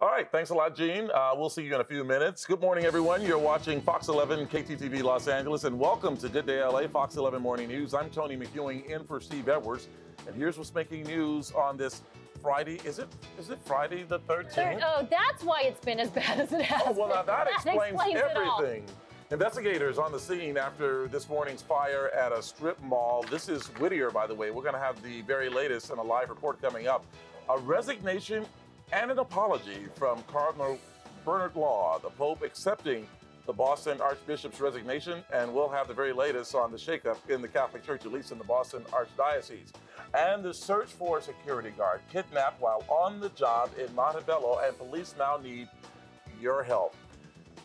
All right, thanks a lot, Gene. We'll see you in a few minutes. Good morning, everyone. You're watching Fox 11 KTTV Los Angeles, and welcome to Good Day LA, Fox 11 Morning News. I'm Tony McEwing in for Steve Edwards, and here's what's making news on this Friday. Is it Friday the 13th? Oh, that's why it's been as bad as it has. Oh, well, now that explains everything. It all. Investigators on the scene after this morning's fire at a strip mall. This is Whittier, by the way. We're going to have the very latest in a live report coming up. A resignation and an apology from Cardinal Bernard Law, the Pope accepting the Boston Archbishop's resignation, and we'll have the very latest on the shakeup in the Catholic Church, at least in the Boston Archdiocese. And the search for a security guard kidnapped while on the job in Montebello, and police now need your help.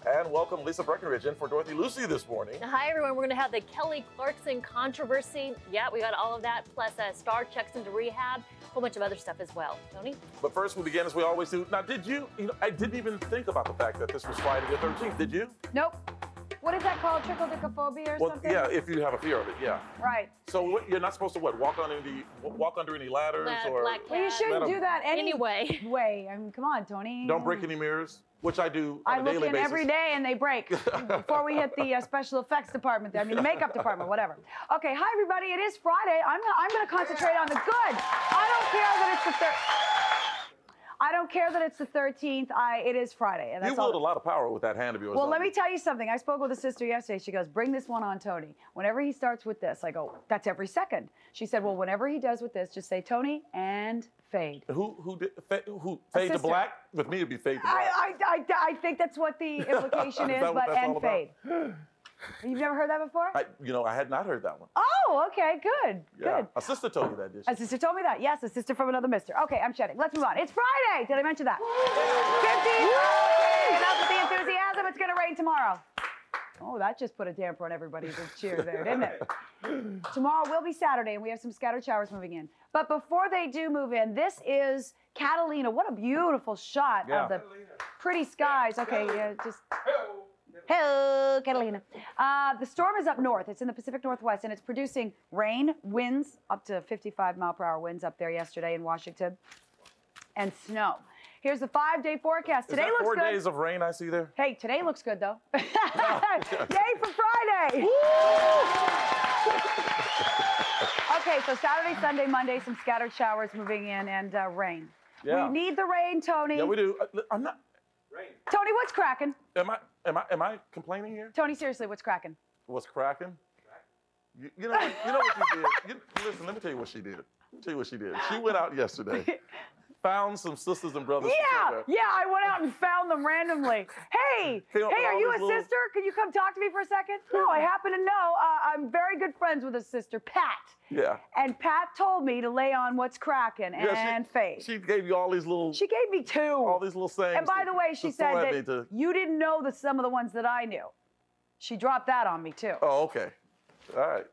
And welcome Lisa Breckenridge in for Dorothy Lucy this morning. Hi, everyone. We're going to have the Kelly Clarkson controversy. Yeah, we got all of that, plus Star checks into rehab, a whole bunch of other stuff as well. Tony? But first, we begin as we always do. Now, did you know, I didn't even think about the fact that this was Friday the 13th. Did you? Nope. What is that called? Trichodicophobia or something? Yeah, if you have a fear of it, yeah. Right. So you're not supposed to walk under any ladders or? Black well, you shouldn't do that anyway. I mean, come on, Tony. Don't break any mirrors, which I do on a daily basis. I look in every day and they break before we hit the special effects department. I mean, the makeup department, whatever. Okay, hi everybody. It is Friday. I'm going to concentrate on the good. I don't care that it's the 13th. It is Friday. And that's you wield a lot of power with that hand of yours. Well, let me tell you something. I spoke with a sister yesterday. She goes, bring this one on, Tony. Whenever he starts with this, I go, that's every second. She said, well, whenever he does with this, just say Tony and fade. Who fade to black? With me, it'd be fade to black. I think that's what the implication is, but and fade. You've never heard that before? I had not heard that one. Oh, okay, good, good. A sister told you that, did she? A sister told me that. Yes, a sister from another mister. Okay, I'm shedding. Let's move on. It's Friday. Did I mention that? 15. Enough with the enthusiasm. It's going to rain tomorrow. Oh, that just put a damper on everybody's cheer there, didn't it? Tomorrow will be Saturday, and we have some scattered showers moving in. But before they do move in, this is Catalina. What a beautiful shot of the pretty skies. Okay, yeah, just... Hello, Catalina. The storm is up north. It's in the Pacific Northwest, and it's producing rain, winds, up to 55-mile-per-hour winds up there yesterday in Washington, and snow. Here's the 5-day forecast. Today looks good. 4 days of rain I see there? Hey, today looks good, though. Yay for Friday! Okay, so Saturday, Sunday, Monday, some scattered showers moving in and rain. Yeah. We need the rain, Tony. Yeah, we do. I'm not... Rain. Tony, what's cracking? Am I complaining here? Tony, seriously, what's cracking? What's cracking? You know what she did? Listen, let me tell you what she did. She went out yesterday, found some sisters and brothers. Yeah, I went out and found them randomly. Hey, are you a sister? Can you come talk to me for a second? No, I happen to know. I'm very good friends with a sister, Pat. Yeah. And Pat told me to lay on what's cracking and fade. She gave you all these little... She gave me 2. All these little sayings. And by the way, she said that you didn't know some of the ones that I knew. She dropped that on me, too. Oh, okay. All right.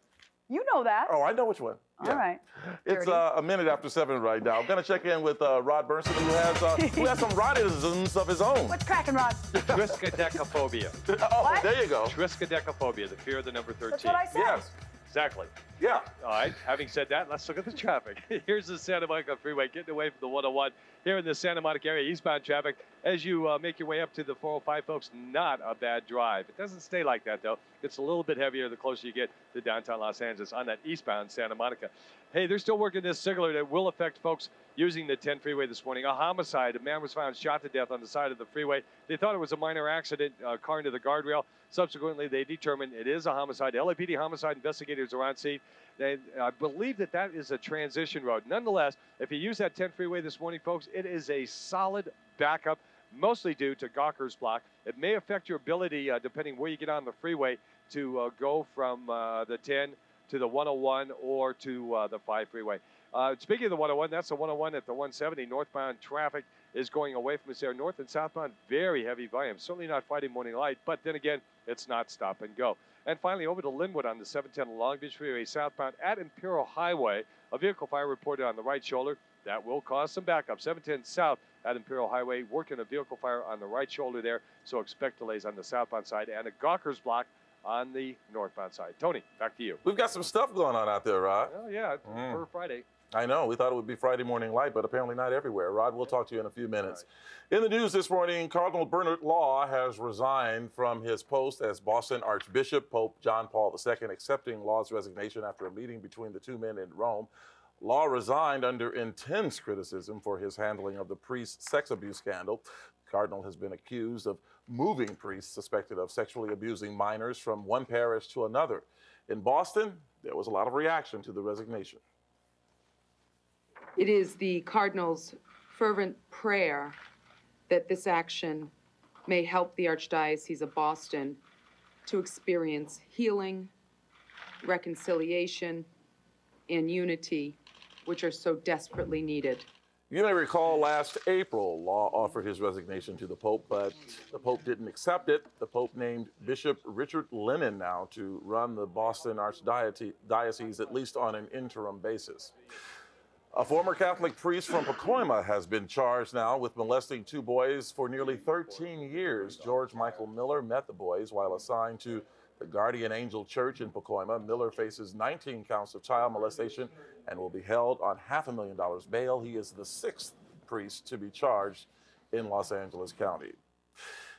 You know that. Oh, I know which one. Yeah. All right. It's a minute after 7 right now. I'm going to check in with Rod Bernstein, who has some Rodisms of his own. What's cracking, Rod? Triskaidekaphobia. Oh, what? There you go. Triskaidekaphobia, the fear of the number 13. That's what I said. Yes. Exactly. Yeah. All right. Having said that, let's look at the traffic. Here's the Santa Monica Freeway getting away from the 101 here in the Santa Monica area. Eastbound traffic as you make your way up to the 405, folks. Not a bad drive. It doesn't stay like that, though. It's a little bit heavier the closer you get to downtown Los Angeles on that eastbound Santa Monica. Hey, they're still working this signaler that will affect folks using the 10 freeway this morning. A homicide. A man was found shot to death on the side of the freeway. They thought it was a minor accident, car into the guardrail. Subsequently, they determined it is a homicide. LAPD homicide investigators are on scene. I believe that is a transition road. Nonetheless, if you use that 10 freeway this morning, folks, it is a solid backup, mostly due to Gawker's Block. It may affect your ability, depending where you get on the freeway, to go from the 10 to the 101 or to the 5 freeway. Speaking of the 101, that's the 101 at the 170. Northbound traffic is going away from us there. North and southbound, very heavy volume. Certainly not Friday morning light, but then again, it's not stop and go. And finally, over to Linwood on the 710 Long Beach Freeway southbound at Imperial Highway. A vehicle fire reported on the right shoulder. That will cause some backup. 710 south at Imperial Highway, working a vehicle fire on the right shoulder there. So expect delays on the southbound side and a Gawker's Block on the northbound side. Tony, back to you. We've got some stuff going on out there, Rod. Oh, yeah, for Friday. I know. We thought it would be Friday morning light, but apparently not everywhere. Rod, we'll talk to you in a few minutes. In the news this morning, Cardinal Bernard Law has resigned from his post as Boston Archbishop. Pope John Paul II accepting Law's resignation after a meeting between the two men in Rome. Law resigned under intense criticism for his handling of the priest's sex abuse scandal. The Cardinal has been accused of moving priests suspected of sexually abusing minors from one parish to another. In Boston, there was a lot of reaction to the resignation. It is the Cardinal's fervent prayer that this action may help the Archdiocese of Boston to experience healing, reconciliation, and unity, which are so desperately needed. You may recall last April, Law offered his resignation to the Pope, but the Pope didn't accept it. The Pope named Bishop Richard Lennon now to run the Boston Archdiocese, at least on an interim basis. A former Catholic priest from Pacoima has been charged now with molesting two boys for nearly 13 years. George Michael Miller met the boys while assigned to the Guardian Angel Church in Pacoima. Miller faces 19 counts of child molestation and will be held on $500,000 bail. He is the sixth priest to be charged in Los Angeles County.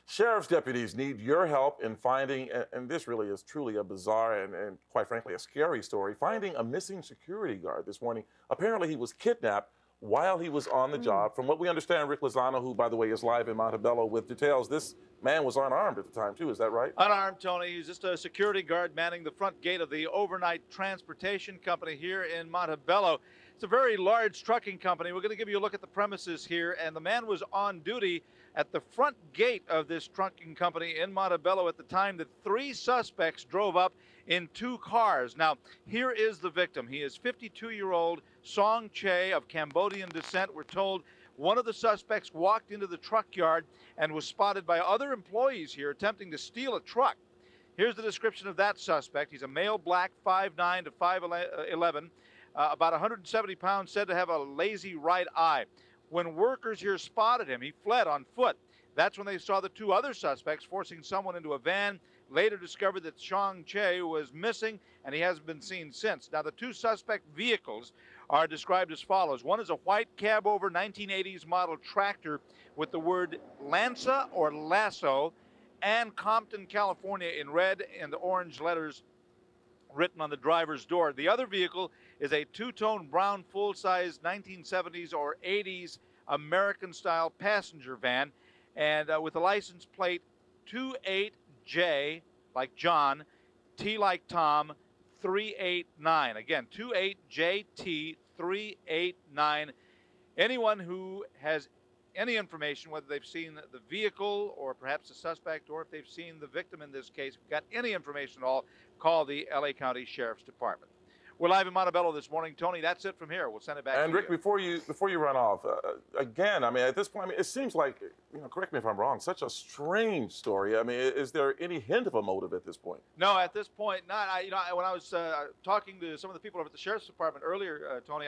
Sheriff's deputies need your help in finding, and this really is truly a bizarre and quite frankly a scary story, finding a missing security guard this morning. Apparently he was kidnapped while he was on the job. From what we understand, Rick Lozano, who by the way is live in Montebello with details, this man was unarmed at the time too, is that right? Unarmed, Tony. He's just a security guard manning the front gate of the overnight transportation company here in Montebello. It's a very large trucking company. We're going to give you a look at the premises here, and the man was on duty at the front gate of this trucking company in Montebello at the time that three suspects drove up in two cars. Now, here is the victim. He is 52-year-old Song Che of Cambodian descent. We're told one of the suspects walked into the truck yard and was spotted by other employees here attempting to steal a truck. Here's the description of that suspect. He's a male, black, 5'9" to 5'11", about 170 pounds, said to have a lazy right eye. When workers here spotted him, he fled on foot. That's when they saw the two other suspects forcing someone into a van. Later discovered that Song Che was missing, and he hasn't been seen since. Now, the two suspect vehicles are described as follows. One is a white cab-over 1980s model tractor with the word Lanza or Lasso and Compton, California in red and orange letters written on the driver's door. The other vehicle is a two-tone brown full-size 1970s or 80s American-style passenger van, and with a license plate 28J, like John, T like Tom, 389. Again, 28JT 389. Anyone who has any information, whether they've seen the vehicle or perhaps the suspect, or if they've seen the victim in this case, got any information at all, call the LA County Sheriff's Department. We're live in Montebello this morning. Tony, that's it from here. We'll send it back to you. And Rick, before you run off, again, I mean, at this point, I mean, it seems like, you know, correct me if I'm wrong, such a strange story. I mean, is there any hint of a motive at this point? No, at this point, not. When I was talking to some of the people over at the Sheriff's Department earlier, Tony,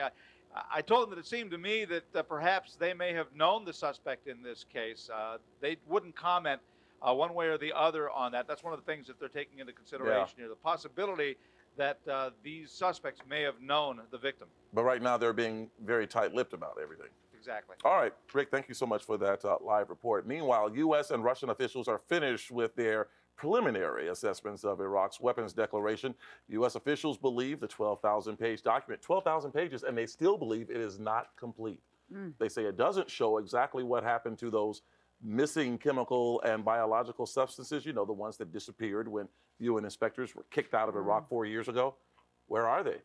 I told them that it seemed to me that perhaps they may have known the suspect in this case. They wouldn't comment one way or the other on that. That's one of the things that they're taking into consideration here, the possibility that these suspects may have known the victim. But right now, they're being very tight-lipped about everything. Exactly. All right, Rick, thank you so much for that live report. Meanwhile, U.S. and Russian officials are finished with their preliminary assessments of Iraq's weapons declaration. U.S. officials believe the 12,000-page document, 12,000 pages, and they still believe it is not complete. They say it doesn't show exactly what happened to those missing chemical and biological substances, you know, the ones that disappeared when UN inspectors were kicked out of Iraq 4 years ago. Where are they?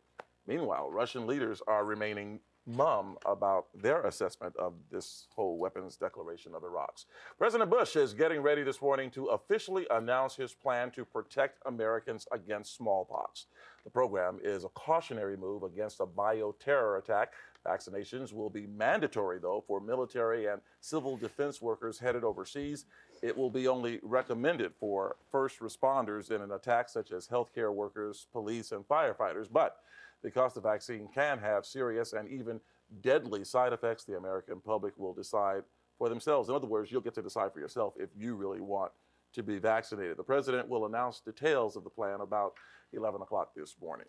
Meanwhile, Russian leaders are remaining mum about their assessment of this whole weapons declaration of Iraq's. President Bush is getting ready this morning to officially announce his plan to protect Americans against smallpox. The program is a cautionary move against a bioterror attack. Vaccinations will be mandatory, though, for military and civil defense workers headed overseas. It will be only recommended for first responders in an attack such as healthcare workers, police, and firefighters. But because the vaccine can have serious and even deadly side effects, the American public will decide for themselves. In other words, you'll get to decide for yourself if you really want to be vaccinated. The president will announce details of the plan about 11 o'clock this morning.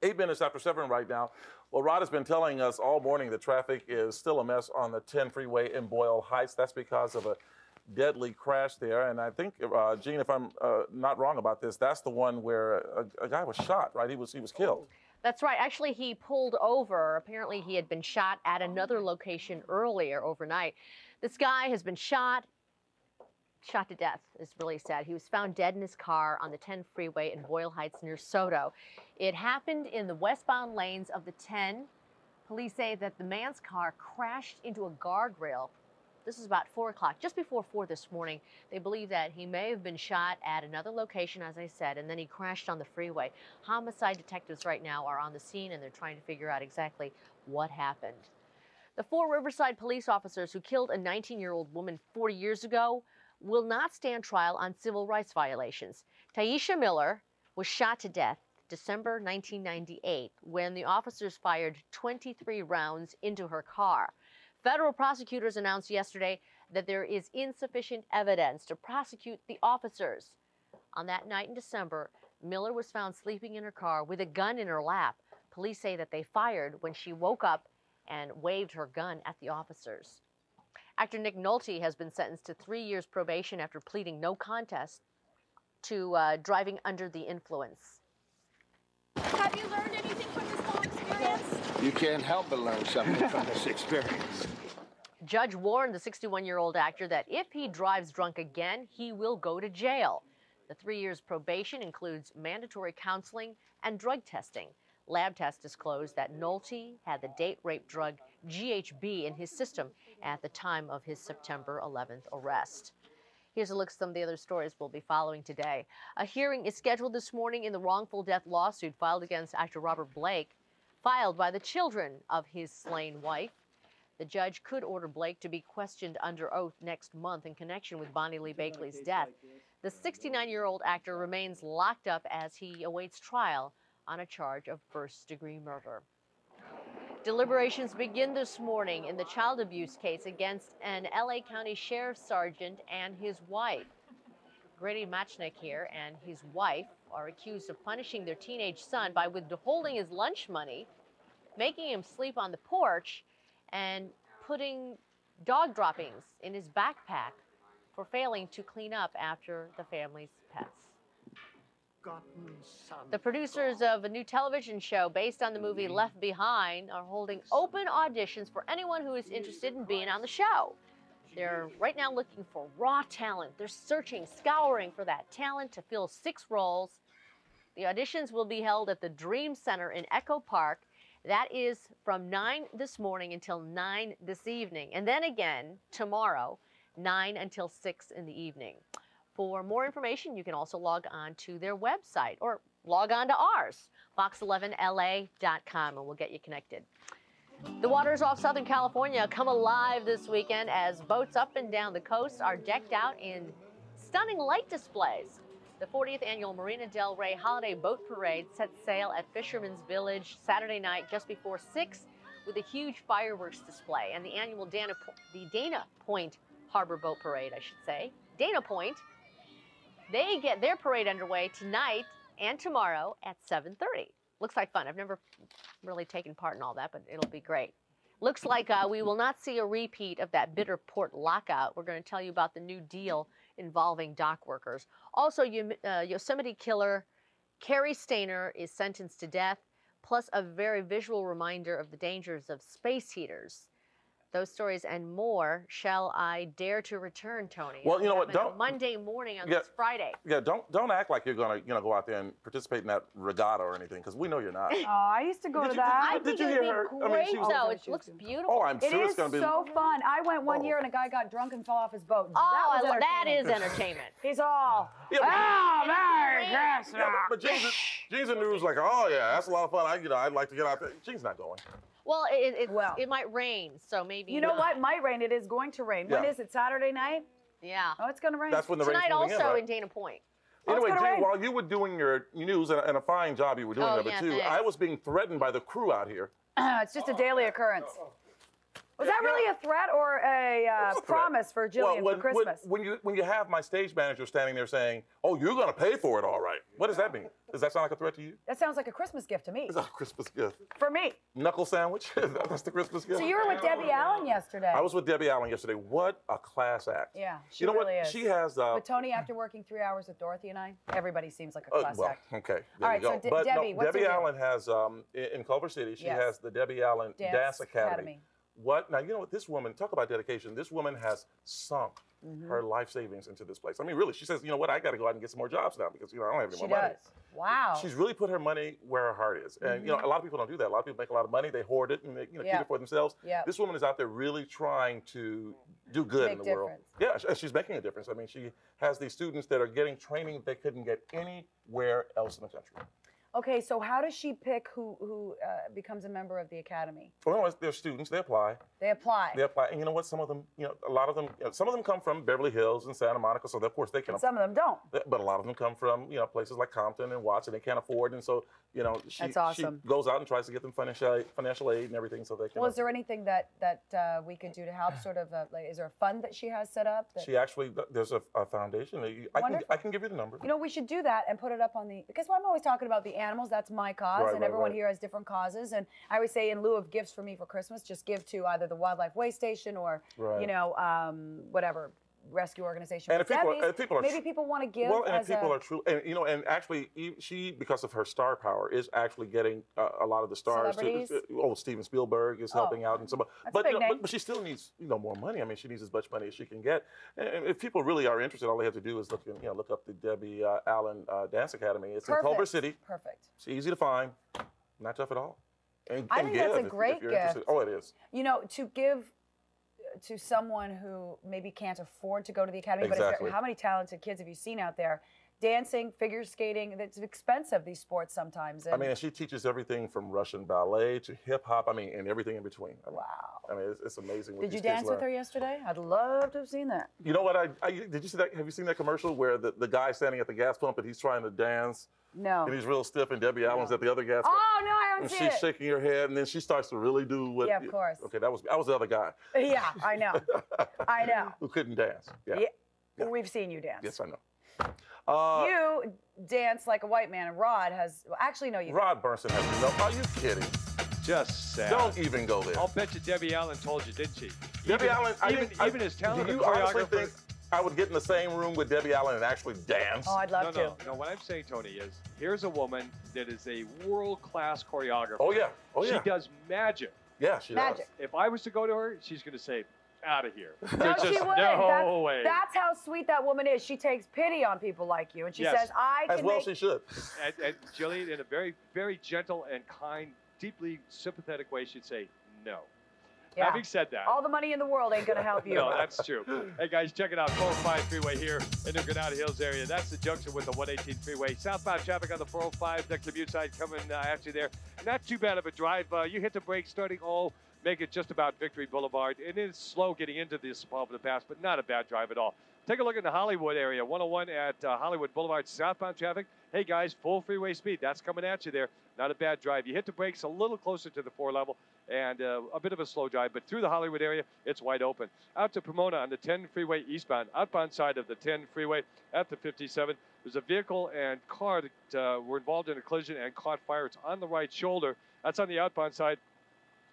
8 minutes after 7 right now. Well, Rod has been telling us all morning that traffic is still a mess on the 10 freeway in Boyle Heights. That's because of a deadly crash there. And I think, Gene, if I'm not wrong about this, that's the one where a guy was shot, right? He was killed. That's right. Actually, he pulled over. Apparently, he had been shot at another location earlier overnight. This guy has been shot to death. Is really sad. He was found dead in his car on the 10 freeway in Boyle Heights near Soto. It happened in the westbound lanes of the 10. Police say that the man's car crashed into a guardrail. This is about 4 o'clock, just before 4 this morning. They believe that he may have been shot at another location, as I said, and then he crashed on the freeway. Homicide detectives right now are on the scene, and they're trying to figure out exactly what happened. The 4 Riverside police officers who killed a 19-year-old woman 40 years ago will not stand trial on civil rights violations. Taisha Miller was shot to death December 1998 when the officers fired 23 rounds into her car. Federal prosecutors announced yesterday that there is insufficient evidence to prosecute the officers. On that night in December, Miller was found sleeping in her car with a gun in her lap. Police say that they fired when she woke up and waved her gun at the officers. Actor Nick Nolte has been sentenced to 3 years probation after pleading no contest to driving under the influence. Have you learned anything from this whole experience? You can't help but learn something from this experience. Judge warned the 61-year-old actor that if he drives drunk again, he will go to jail. The 3 years probation includes mandatory counseling and drug testing. Lab tests disclosed that Nolte had the date rape drug GHB in his system at the time of his September 11th arrest. Here's a look at some of the other stories we'll be following today. A hearing is scheduled this morning in the wrongful death lawsuit filed against actor Robert Blake, filed by the children of his slain wife. The judge could order Blake to be questioned under oath next month in connection with Bonnie Lee Bakley's death. The 69-year-old actor remains locked up as he awaits trial on a charge of first-degree murder. Deliberations begin this morning in the child abuse case against an LA County Sheriff's Sergeant and his wife. Grady Machnick here and his wife are accused of punishing their teenage son by withholding his lunch money, making him sleep on the porch, and putting dog droppings in his backpack for failing to clean up after the family's pets. The producers of a new television show based on the movie Left Behind are holding open auditions for anyone who is interested in being on the show. They're right now looking for raw talent. They're searching, scouring for that talent to fill 6 roles. The auditions will be held at the Dream Center in Echo Park. That is from 9 this morning until 9 this evening. And then again tomorrow, 9 until 6 in the evening. For more information, you can also log on to their website or log on to ours, fox11la.com, and we'll get you connected. The waters off Southern California come alive this weekend as boats up and down the coast are decked out in stunning light displays. The 40th annual Marina Del Rey Holiday Boat Parade sets sail at Fisherman's Village Saturday night just before 6 with a huge fireworks display. And the annual Dana Point Harbor Boat Parade, I should say, Dana Point, they get their parade underway tonight and tomorrow at 7:30. Looks like fun. I've never really taken part in all that, but it'll be great. Looks like we will not see a repeat of that bitter port lockout. We're going to tell you about the new deal involving dock workers. Also, Yosemite killer Carrie Stainer is sentenced to death, plus a very visual reminder of the dangers of space heaters. Those stories and more. Shall I dare to return, Tony? Well, you know what? Don't Monday morning on this Friday. Yeah, don't act like you're gonna go out there and participate in that regatta or anything, because we know you're not. Oh, I used to go to that. I think it would be great, though. It looks beautiful. Oh, I'm sure it's gonna be. It is so fun. I went one year and a guy got drunk and fell off his boat. Oh, that is entertainment. He's all, yeah, Merry Christmas. Yeah, but Jean's in news like, oh yeah, that's a lot of fun. I'd like to get out there. Jean's not going. Well, it might rain, so maybe. You know what? Might rain. It is going to rain. Yeah. When is it? Saturday night? Yeah. Oh, it's going to rain. That's when the rain's tonight moving also right? in Dana Point. Anyway, Jean, while you were doing your news, and a fine job you were doing of it too, thanks. I was being threatened by the crew out here. It's just a daily occurrence. Was that really a threat or a promise for Jillian for Christmas? When you have my stage manager standing there saying, "Oh, you're going to pay for it, all right," what does that mean? Does that sound like a threat to you? That sounds like a Christmas gift to me. It's a Christmas gift. For me. Knuckle sandwich? That's the Christmas gift. So you were with Debbie Allen yesterday. I was with Debbie Allen yesterday. What a class act. Yeah, she you know really what? is. She has. But Tony, after working 3 hours with Dorothy and I, everybody seems like a class act. Okay. All right, so but Debbie, what's Debbie her deal? Allen has in Culver City. She has the Debbie Allen Dance Academy. What now? You know what? This woman, talk about dedication. This woman has sunk her life savings into this place. I mean, really, she says, you know what? I got to go out and get some more jobs now because I don't have any more money. Wow. She's really put her money where her heart is, and a lot of people don't do that. A lot of people make a lot of money, they hoard it, and they keep it for themselves. This woman is out there really trying to do good in the world. Yeah, she's making a difference. I mean, she has these students that are getting training they couldn't get anywhere else in the country. Okay, so how does she pick who becomes a member of the academy? Well, they're students. They apply. They apply. They apply, and you know what? Some of them, a lot of them, some of them come from Beverly Hills and Santa Monica, so of course they can. And some of them don't. But a lot of them come from places like Compton and Watts, and they can't afford, and so That's awesome. She goes out and tries to get them financial aid and everything, so they can. Well, is there anything that we could do to help? Sort of, is there a fund that she has set up? She actually, there's a foundation. I can give you the number. We should do that and put it up on because I'm always talking about the animals. That's my cause, and everyone here has different causes. And I always say, in lieu of gifts for me for Christmas, just give to either the Wildlife Way Station or whatever rescue organization. And if people maybe people want to give. Well, and if people are true, and and actually, she, because of her star power, is actually getting a lot of the stars. Steven Spielberg is helping out, and but she still needs more money. I mean, she needs as much money as she can get. And if people really are interested, all they have to do is look up the Debbie Allen Dance Academy. It's in Culver City. Perfect. It's easy to find, not tough at all. And I think that's a great gift. Oh, it is. To give to someone who maybe can't afford to go to the academy, but how many talented kids have you seen out there? Dancing, figure skating, it's expensive, these sports sometimes. And and she teaches everything from Russian ballet to hip hop, and everything in between. Wow. It's amazing. Did you dance with her yesterday? I'd love to have seen that. You know what? Did you see that? Have you seen that commercial where the guy's standing at the gas pump and he's trying to dance? No. And he's real stiff, and Debbie Allen's at the other gas pump. Oh, no, I haven't seen it. And she's shaking her head, and then she starts to really do what... Yeah, of course. Okay, that was the other guy. Yeah, I know. I know. Who couldn't dance. Yeah. Well, we've seen you dance. Yes, I know. You dance like a white man, and Rod has... Well, actually, no, you Rod Burnson has... No, are you kidding? Just sad. Don't even go there. I'll bet you Debbie Allen told you, didn't she? Debbie Allen... Even as talented a choreographer... Do you honestly think I would get in the same room with Debbie Allen and actually dance? Oh, I'd love to. No, what I'm saying, Tony, is here's a woman that is a world-class choreographer. Oh, yeah. Oh, yeah. She does magic. Yeah, she does. If I was to go to her, she's going to say, out of here. No, she would. No way. That's how sweet that woman is. She takes pity on people like you, and she says, I can As well she should. And Jillian, in a very, very gentle and kind, deeply sympathetic way, she'd say, no. Yeah. Having said that, all the money in the world ain't going to help you. No, that's true. Hey, guys, check it out. 405 freeway here in the Granada Hills area. That's the junction with the 118 freeway. Southbound traffic on the 405, the commute side coming at you there. Not too bad of a drive. You hit the brakes starting make it just about Victory Boulevard. It is slow getting into this part of the pass, but not a bad drive at all. Take a look at the Hollywood area, 101 at Hollywood Boulevard, southbound traffic. Hey, guys, full freeway speed. That's coming at you there. Not a bad drive. You hit the brakes a little closer to the 4 level and a bit of a slow drive, but through the Hollywood area, it's wide open. Out to Pomona on the 10 freeway eastbound, outbound side of the 10 freeway at the 57. There's a vehicle and car that were involved in a collision and caught fire. It's on the right shoulder. That's on the outbound side,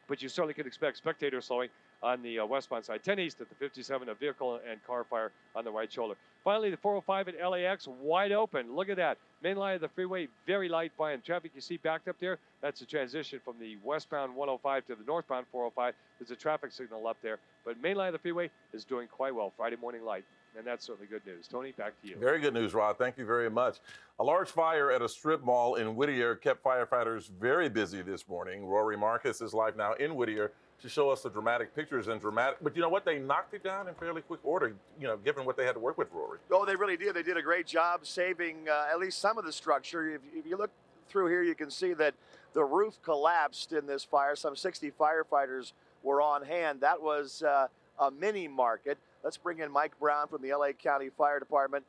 but you certainly can expect spectator slowing on the westbound side. 10 east at the 57, a vehicle and car fire on the right shoulder. Finally, the 405 at LAX, wide open. Look at that. Main line of the freeway, very light by, and traffic you see backed up there, that's a transition from the westbound 105 to the northbound 405. There's a traffic signal up there. But main line of the freeway is doing quite well. Friday morning light. And that's certainly good news. Tony, back to you. Very good news, Rod. Thank you very much. A large fire at a strip mall in Whittier kept firefighters very busy this morning. Rory Marcus is live now in Whittier to show us the dramatic pictures but you know what? They knocked it down in fairly quick order, given what they had to work with, Rory. Oh, they really did. They did a great job saving at least some of the structure. If you look through here, you can see that the roof collapsed in this fire. Some 60 firefighters were on hand. That was a mini market. Let's bring in Mike Brown from the LA County Fire Department.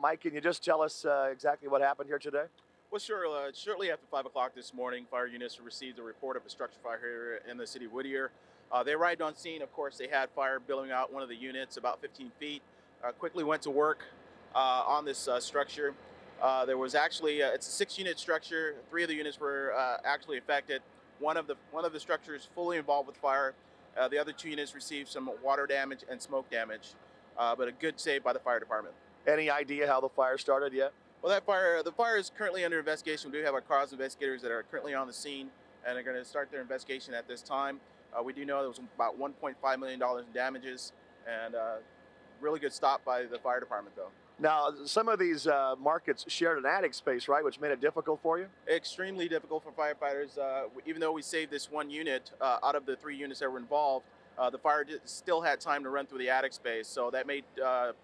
Mike, can you just tell us exactly what happened here today? Well, sure. Shortly after 5 o'clock this morning, fire units received a report of a structure fire here in the city of Whittier. They arrived on scene. Of course, they had fire billowing out one of the units about 15 feet. Quickly went to work on this structure. There was actually, it's a 6-unit structure. 3 of the units were actually affected. One of the structures fully involved with fire. The other 2 units received some water damage and smoke damage, but a good save by the fire department. Any idea how the fire started yet? Well, the fire is currently under investigation. We do have our cause investigators that are currently on the scene and are going to start their investigation at this time. We do know there was about $1.5 million in damages, and really good stop by the fire department, though. Now, some of these markets shared an attic space, right, which made it difficult for you? Extremely difficult for firefighters. Even though we saved this 1 unit out of the 3 units that were involved, the fire still had time to run through the attic space, so that made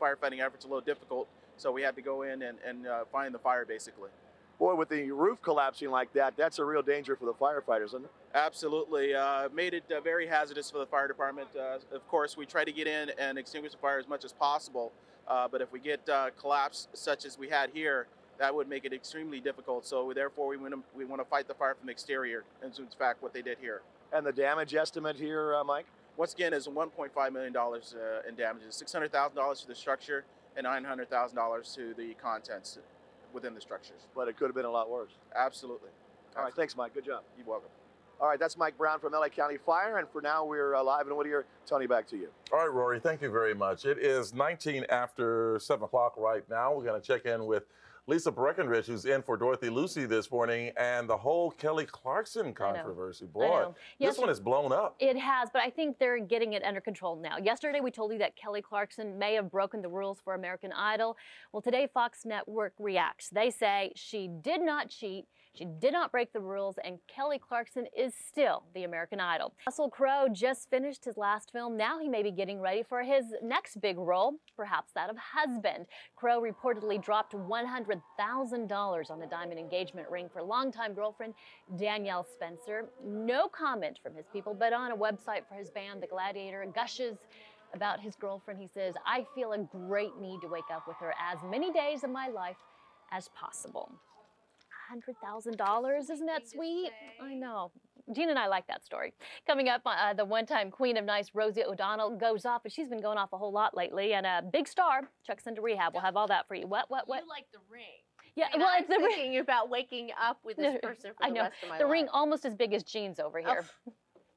firefighting efforts a little difficult. So we had to go in and find the fire, basically. Boy, with the roof collapsing like that, that's a real danger for the firefighters, isn't it? Absolutely. Made it very hazardous for the fire department. Of course, we try to get in and extinguish the fire as much as possible. But if we get collapse such as we had here, that would make it extremely difficult. So therefore, we want to fight the fire from the exterior, and it's in fact what they did here. And the damage estimate here, Mike? Once again, is $1.5 million in damages, $600,000 to the structure and $900,000 to the contents within the structures. But it could have been a lot worse. Absolutely. All right, thanks, Mike. Good job. You're welcome. All right, that's Mike Brown from LA County Fire, and for now, we're live in Whittier. Tony, back to you. All right, Rory, thank you very much. It is 19 after 7 o'clock right now. We're going to check in with Lisa Breckenridge, who's in for Dorothy Lucy this morning, and the whole Kelly Clarkson controversy. Boy, this one has blown up. It has, but I think they're getting it under control now. Yesterday, we told you that Kelly Clarkson may have broken the rules for American Idol. Well, today, Fox Network reacts. They say she did not cheat. She did not break the rules, and Kelly Clarkson is still the American Idol. Russell Crowe just finished his last film. Now he may be getting ready for his next big role, perhaps that of husband. Crowe reportedly dropped $100,000 on the diamond engagement ring for longtime girlfriend Danielle Spencer. No comment from his people, but on a website for his band, The Gladiator, gushes about his girlfriend. He says, "I feel a great need to wake up with her as many days of my life as possible." $100,000, isn't that sweet? I know. Gina and I like that story. Coming up, the one-time Queen of Nice, Rosie O'Donnell, goes off, and she's been going off a whole lot lately. And a big star checks into rehab. We'll have all that for you. What? You like the ring. Yeah, I mean, well, I'm thinking about waking up with this person for the rest of my life. The ring almost as big as jeans over here.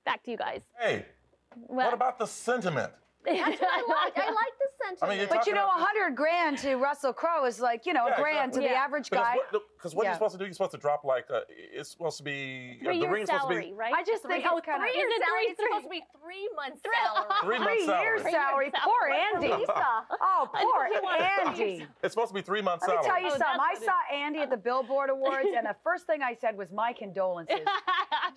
Back to you guys. Hey, what about the sentiment? That's what I like. I like the sentiment. I mean, but you know, $100,000 to Russell Crowe is like, you know, a grand to the average guy. Because what you're supposed to do, you're supposed to drop like, it's supposed to be, the ring's supposed to be. Right? I just think it's kind of. 3 years salary. It's supposed to be 3 months salary. 3 months salary. 3 years salary. Poor Andy. Oh, poor Andy. It's supposed to be 3 months salary. Let me tell you something. I saw Andy at the Billboard Awards, and the first thing I said was my condolences.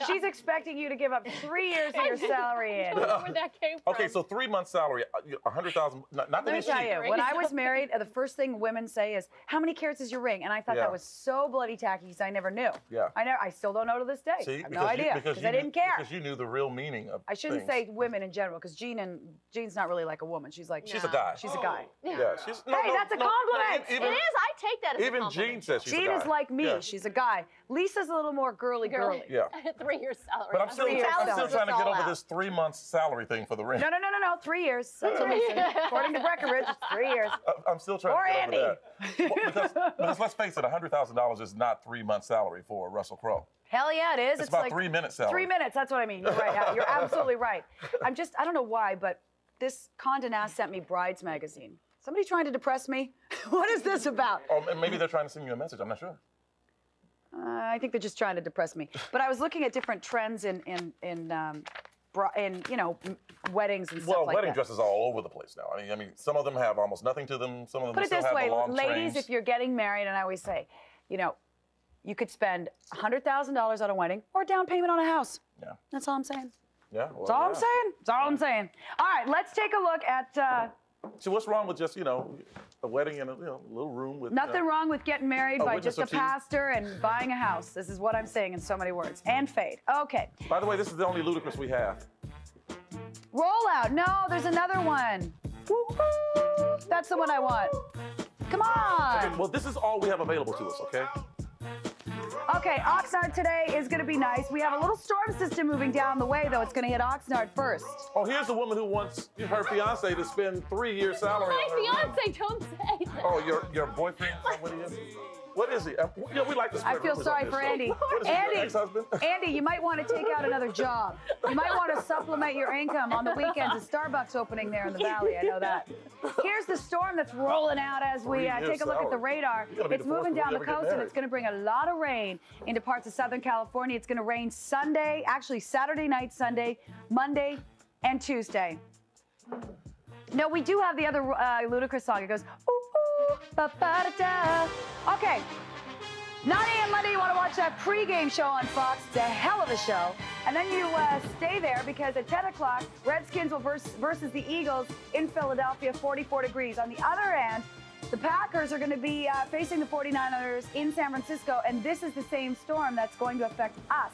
She's expecting you to give up 3 years of your salary, Andy. Where that came from. Okay, so 3 months salary, 100,000. Not that Let me tell you, when I was married, the first thing women say is, "How many carats is your ring?" And I thought that was so bloody tacky because I never knew. Yeah. I still don't know to this day. See, I have no idea because I didn't care. Because you knew the real meaning of I shouldn't say women in general because Jean's not really like a woman. She's like she's a guy. She's a guy. Yeah. She's hey, that's a compliment. It is. I take that as a compliment. Even Jean says she's a guy. Jean is like me. Yeah. She's a guy. Lisa's a little more girly. Yeah. 3 years salary. But I'm still trying to get over this 3 months salary thing for the ring. No. 3 years. That's what Lisa. According to Breckenridge, it's 3 years. I'm still trying to get over that. Because let's face it, $100,000 is not 3 months salary for Russell Crowe. Hell yeah, it is. It's about like 3 minutes salary. 3 minutes, that's what I mean. You're right. You're absolutely right. I don't know why, but this Condé Nast sent me Brides magazine. Somebody trying to depress me? What is this about? Oh, maybe they're trying to send you a message. I'm not sure. I think they're just trying to depress me. But I was looking at different trends in you know, weddings and stuff like that. Well, wedding dresses are all over the place now. I mean, some of them have almost nothing to them. Some of them still have the long ladies, trains. if you're getting married, and I always say, you know, you could spend $100,000 on a wedding or a down payment on a house. Yeah. That's all I'm saying. Yeah. That's all I'm saying. That's all I'm saying. All right, let's take a look at. So what's wrong with just, you know, a wedding in a little room with... Nothing wrong with getting married by just a pastor and buying a house. This is what I'm saying in so many words. And fade. Okay. By the way, this is the only Ludacris we have. Roll out. No, there's another one. Woo-hoo. That's the one I want. Come on. Okay, well, this is all we have available to us, okay? Okay, Oxnard today is going to be nice. We have a little storm system moving down the way, though. It's going to hit Oxnard first. Oh, here's the woman who wants her fiance to spend 3 years' salary on her My fiance, don't say that. Oh, your boyfriend? What he is? What is he? Yeah, we like to spread I feel rumors sorry on for this show. Andy. What is he, your ex-husband? Andy, you might want to take out another job. You might want to supplement your income on the weekends. A Starbucks opening there in the valley. I know that. Here's the storm that's rolling out as we take a look at the radar. It's moving down the coast, and it's going to bring a lot of rain into parts of Southern California. It's going to rain Sunday, actually Saturday night, Sunday, Monday, and Tuesday. No, we do have the other ludicrous song. It goes, ooh, ooh, ba-ba-da-da. Okay. 9 a.m. Monday, you want to watch that pregame show on Fox. It's a hell of a show. And then you stay there because at 10 o'clock, Redskins will versus the Eagles in Philadelphia, 44 degrees. On the other end, the Packers are going to be facing the 49ers in San Francisco, and this is the same storm that's going to affect us.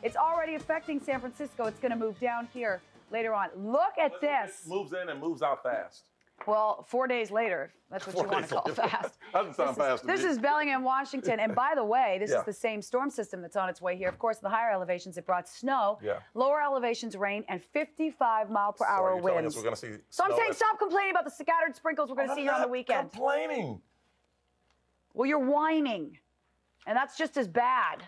It's already affecting San Francisco. It's going to move down here later on. Look at this. It moves in and moves out fast. Well, 4 days later. That's what you want to call fast. Doesn't sound fast to me. This is Bellingham, Washington. And by the way, this is the same storm system that's on its way here. Of course, the higher elevations, it brought snow. Yeah. Lower elevations, rain, and 55-mile-per-hour winds. We're going to see so I'm saying stop complaining about the scattered sprinkles we're going to see here on the weekend. I'm complaining. Well, you're whining. And that's just as bad.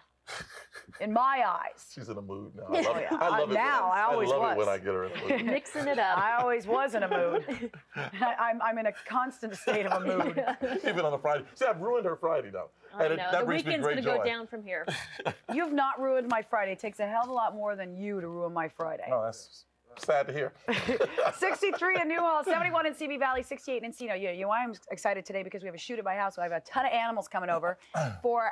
In my eyes. She's in a mood now. I love it. I love it now. I always love was. it when I get her in a mood. Mixing it up. I always was in a mood. I'm in a constant state of a mood. Even on a Friday. See, I've ruined her Friday now. I know. That brings me great joy. The weekend's going to go down from here. You've not ruined my Friday. It takes a hell of a lot more than you to ruin my Friday. No, that's sad to hear. 63 in Newhall, 71 in CB Valley, 68 in Encino. You know why I'm excited today? Because we have a shoot at my house. So I have a ton of animals coming over for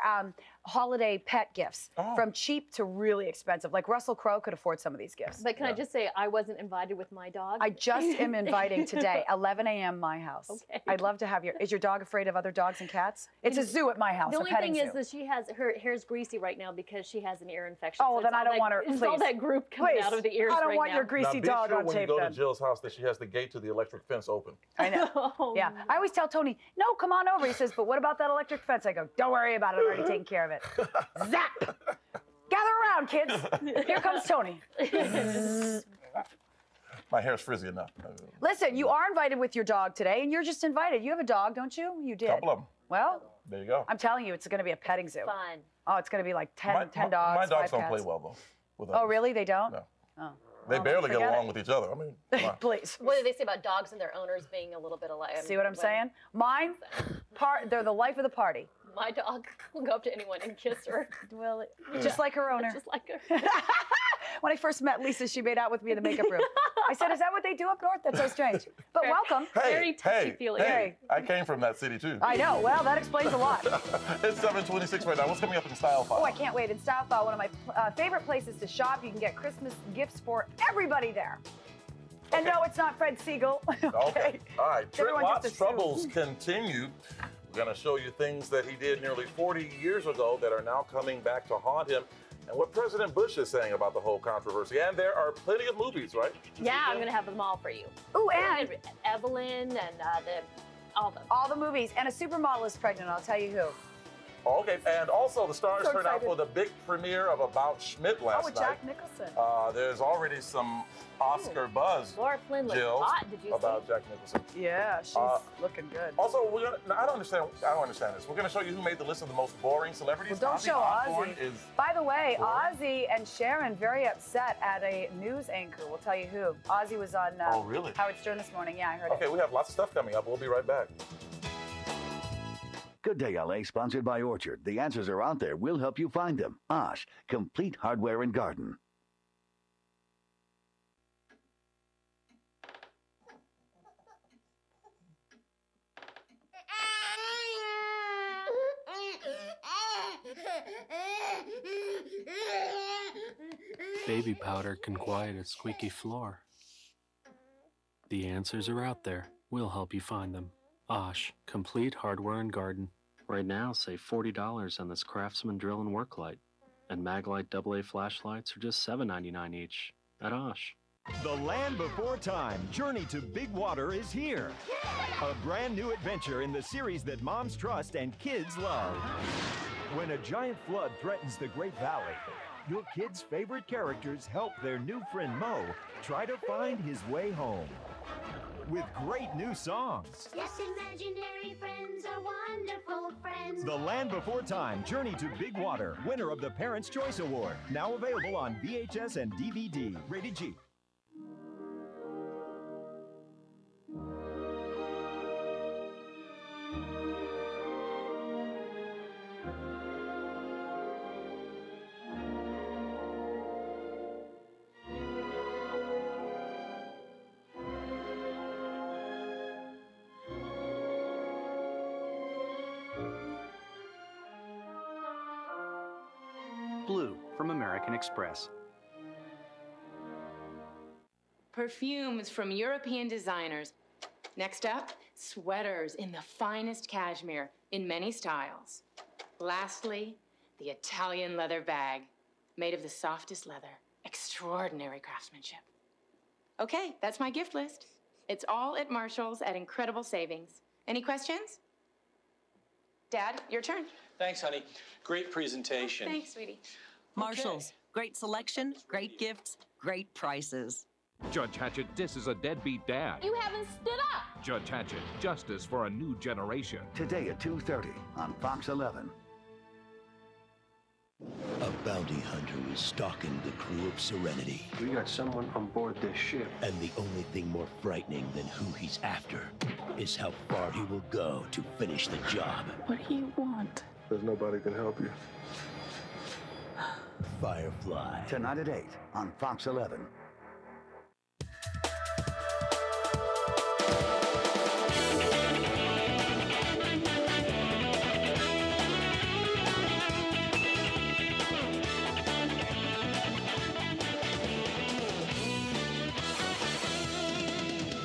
holiday pet gifts, from cheap to really expensive. Like Russell Crowe could afford some of these gifts. But can I just say, I wasn't invited with my dog. I just am inviting today, 11 a.m. my house. Okay. I'd love to have is your dog afraid of other dogs and cats? It's a zoo at my house. The only thing is that she has her hair's greasy right now because she has an ear infection. Oh, so then I don't want her. It's all that group coming out of the ears right now. I don't want your greasy dog on tape. When you go to Jill's house, that she has the gate to the electric fence open. I know. Yeah. I always tell Tony, no, come on over. He says, but what about that electric fence? I go, don't worry about it. I'm already taking care of it. Zap! Gather around, kids. Here comes Tony. My hair's frizzy enough. Listen, you are invited with your dog today, and you're just invited. You have a dog, don't you? You did. A couple of them. Well, there you go. I'm telling you, it's going to be a petting zoo. Fun. Oh, it's going to be like 10 dogs, 5 My dogs don't cats. play well, though. Oh, really? They don't? No. Oh. They barely get along with each other. I mean, please. What do they say about dogs and their owners being a little bit alike? See what I'm saying? Mine, they're the life of the party. My dog will go up to anyone and kiss her. Well, just like her owner. Just like her. When I first met Lisa, she made out with me in the makeup room. I said, is that what they do up north? That's so strange. But welcome. Very touchy-feely. Hey, I came from that city, too. I know. Well, that explains a lot. It's 7:26 right now. What's coming up in Style File? Oh, I can't wait. In Style File, one of my favorite places to shop. You can get Christmas gifts for everybody there. Okay. And no, it's not Fred Siegel. Okay. All right. Trent Lott's troubles continue. We're going to show you things that he did nearly 40 years ago that are now coming back to haunt him, and what President Bush is saying about the whole controversy. And there are plenty of movies, right? Yeah, I'm going to have them all for you. Ooh, and Evelyn and all the movies. And a supermodel is pregnant. I'll tell you who. Okay, and also the stars turned out for the big premiere of About Schmidt last night. Oh, with Jack Nicholson. There's already some Oscar buzz. Laura Flynn looks hot. Did you about Jack Nicholson? Yeah, she's looking good. Also, I don't understand this. We're gonna show you who made the list of the most boring celebrities. Well, don't show Ozzy. By the way, Ozzy and Sharon very upset at a news anchor. We'll tell you who. Ozzy was on Howard Stern this morning. Yeah, I heard it. Okay, we have lots of stuff coming up. We'll be right back. Good Day LA, sponsored by Orchard. The answers are out there. We'll help you find them. Osh, complete hardware and garden. Baby powder can quiet a squeaky floor. The answers are out there. We'll help you find them. Osh, complete hardware and garden. Right now, save $40 on this Craftsman drill and work light. And Maglite AA flashlights are just $7.99 each at Osh. The Land Before Time Journey to Big Water is here. A brand new adventure in the series that moms trust and kids love. When a giant flood threatens the Great Valley, your kid's favorite characters help their new friend Mo try to find his way home. With great new songs. Yes, imaginary friends are wonderful friends. The Land Before Time Journey to Big Water, winner of the Parents' Choice Award. Now available on VHS and DVD. Rated G. Blue from American Express. Perfumes from European designers. Next up, sweaters in the finest cashmere in many styles. Lastly, the Italian leather bag, made of the softest leather, extraordinary craftsmanship. Okay, that's my gift list. It's all at Marshall's at incredible savings. Any questions? Dad, your turn. Thanks, honey. Great presentation. Thanks, sweetie. Marshall's. Great selection, great gifts, great prices. Judge Hatchett, this is a deadbeat dad. You haven't stood up. Judge Hatchett, justice for a new generation. Today at 2:30 on Fox 11. A bounty hunter is stalking the crew of Serenity. We got someone on board this ship. And the only thing more frightening than who he's after is how far he will go to finish the job. What do you want? There's nobody can help you. Firefly. Tonight at 8 on Fox 11.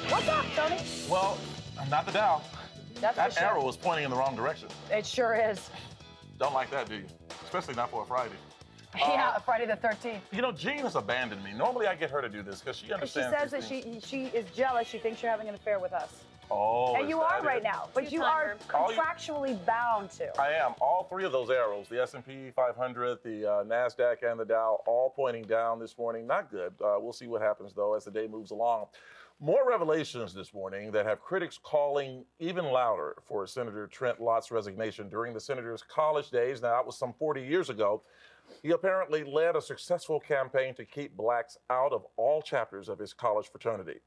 What's up, Tony? Well, not the Dow. That's that for sure. arrow is pointing in the wrong direction. It sure is. Don't like that, do you? Especially not for a Friday. Yeah, Friday the 13th. You know, Jean has abandoned me. Normally I get her to do this because she She understands says that these things. she is jealous. She thinks you're having an affair with us. Oh, And is you are that right it? now, but you are contractually bound to. I am. All three of those arrows, the S&P 500, the NASDAQ, and the Dow, all pointing down this morning. Not good. We'll see what happens, though, as the day moves along. More revelations this morning that have critics calling even louder for Senator Trent Lott's resignation during the senator's college days. Now, that was some 40 years ago. He apparently led a successful campaign to keep blacks out of all chapters of his college fraternity.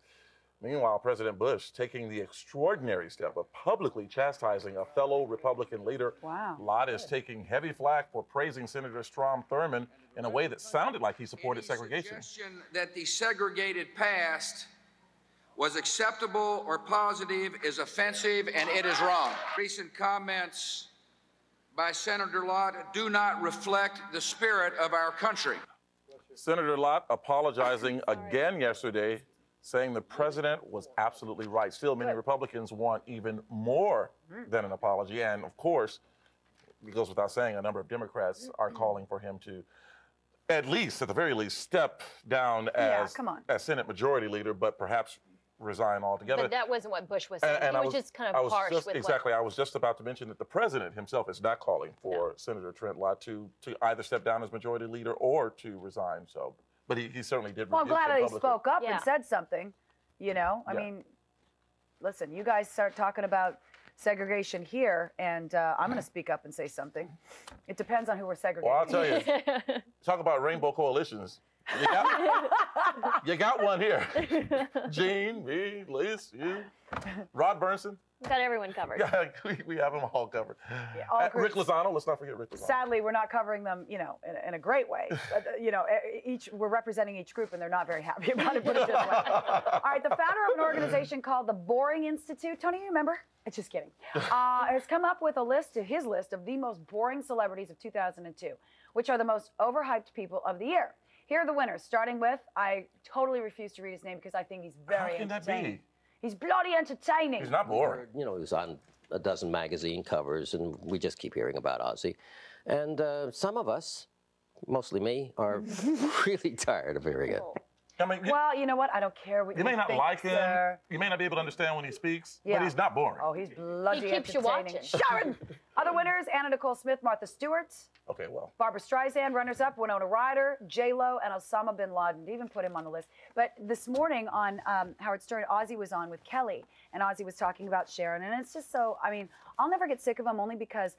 Meanwhile, President Bush taking the extraordinary step of publicly chastising a fellow Republican leader. Wow. Lott is taking heavy flack for praising Senator Strom Thurmond in a way that sounded like he supported segregation. Suggestion that the segregated past was acceptable or positive is offensive, and it is wrong. Recent comments by Senator Lott do not reflect the spirit of our country. Senator Lott apologizing again yesterday, saying the president was absolutely right. Still, many Republicans want even more than an apology. And of course, it goes without saying, a number of Democrats are calling for him to at the very least, step down as Senate Majority Leader, but perhaps resign altogether. But that wasn't what Bush was saying. And he was just kind of harsh with exactly. I was just about to mention that the president himself is not calling for Senator Trent Lott to either step down as Majority Leader or to resign. So, but he certainly did. Well, I'm glad that he spoke up Yeah. and said something. You know, I mean, listen, you guys start talking about segregation here, and I'm going to speak up and say something. It depends on who we're segregating. Well, I'll tell you, talk about rainbow coalitions. You got one here. Gene, me, Liz, you, Rod Burnson. We've got everyone covered. Yeah, we have them all covered. Yeah, all Rick Lozano, let's not forget Rick Lozano. Sadly, we're not covering them, you know, in a great way. You know, we're representing each group, and they're not very happy about it, put it this way. All right, the founder of an organization called the Boring Institute, Tony, you remember? Just kidding. Has come up with his list of the most boring celebrities of 2002, which are the most overhyped people of the year. Here are the winners, starting with, I totally refuse to read his name because I think he's very entertaining. How can that be? He's bloody entertaining. He's not boring. You know, he was on a dozen magazine covers, and we just keep hearing about Ozzy. And some of us, mostly me, are really tired of hearing it. I mean, well, you know what? I don't care what you may not think, like him. sir. You may not be able to understand when he speaks, Yeah. but he's not boring. Oh, he's bloody He keeps you entertaining. watching. Sharon! Other winners, Anna Nicole Smith, Martha Stewart, Okay, well. Barbara Streisand, runners-up, Winona Ryder, J-Lo, and Osama bin Laden. Even put him on the list. But this morning on Howard Stern, Ozzy was on with Kelly, and Ozzy was talking about Sharon, and it's just so, I mean, I'll never get sick of him only because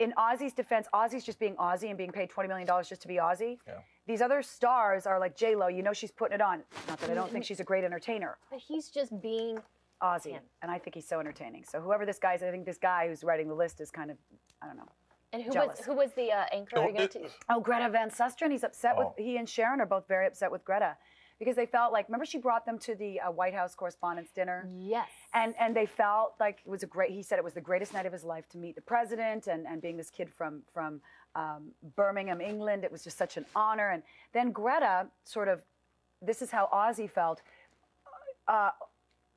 in Ozzy's defense, Ozzy's just being Ozzy and being paid $20 million just to be Ozzy. Yeah. These other stars are like J-Lo, you know she's putting it on. Not that I don't think she's a great entertainer. But he's just being Ozzy, him. and I think he's so entertaining. So whoever this guy is, I think this guy who's writing the list is kind of, I don't know. And jealous. who was the anchor again? Oh, Greta Van Susteren. He's upset with, he and Sharon are both very upset with Greta because they felt like, remember she brought them to the White House Correspondents' Dinner? Yes. And they felt like it was he said it was the greatest night of his life to meet the president and being this kid from Birmingham, England. It was just such an honor. And then Greta sort of, this is how Ozzy felt,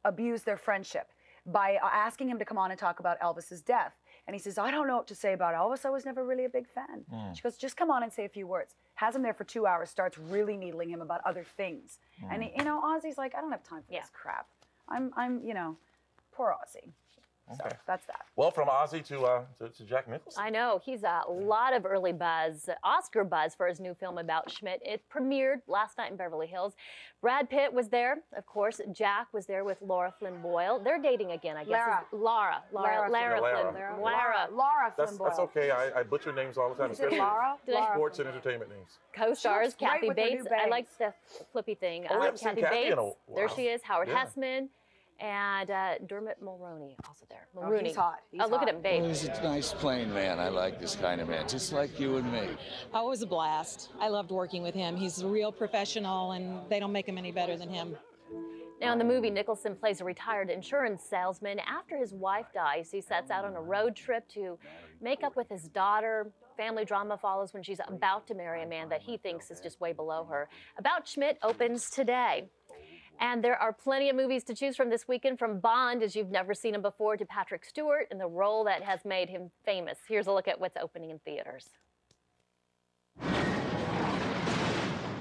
abused their friendship by asking him to come on and talk about Elvis's death. And he says, I don't know what to say about Elvis. I was never really a big fan. She goes, just come on and say a few words. Has him there for 2 hours, starts really needling him about other things. And, you know, Ozzy's like, I don't have time for this crap. I'm, you know, poor Ozzy. Okay. So that's that. Well, from Ozzy to Jack Nicholson. I know. He's a lot of early buzz, Oscar buzz for his new film about Schmidt. It premiered last night in Beverly Hills. Brad Pitt was there. Of course, Jack was there with Laura Flynn Boyle. They're dating again, I guess. Lara Flynn Boyle. That's okay. I butcher names all the time, Is it especially Lara? sports and entertainment names. Co-stars She looks great Kathy with her new Bates. I like bangs. the flippy thing. Oh, we haven't seen Kathy Kathy Bates. in a while. There she is. Howard Yeah. Hessman. And Dermot Mulroney also there. Oh, he's hot. He's look at hot. him, babe. He's a nice, plain man. I like this kind of man, just like you and me. Oh, it was a blast. I loved working with him. He's a real professional, and they don't make him any better than him. Now, in the movie, Nicholson plays a retired insurance salesman. After his wife dies, he sets out on a road trip to make up with his daughter. Family drama follows when she's about to marry a man that he thinks is just way below her. About Schmidt opens today. And there are plenty of movies to choose from this weekend, from Bond, as you've never seen him before, to Patrick Stewart in the role that has made him famous. Here's a look at what's opening in theaters.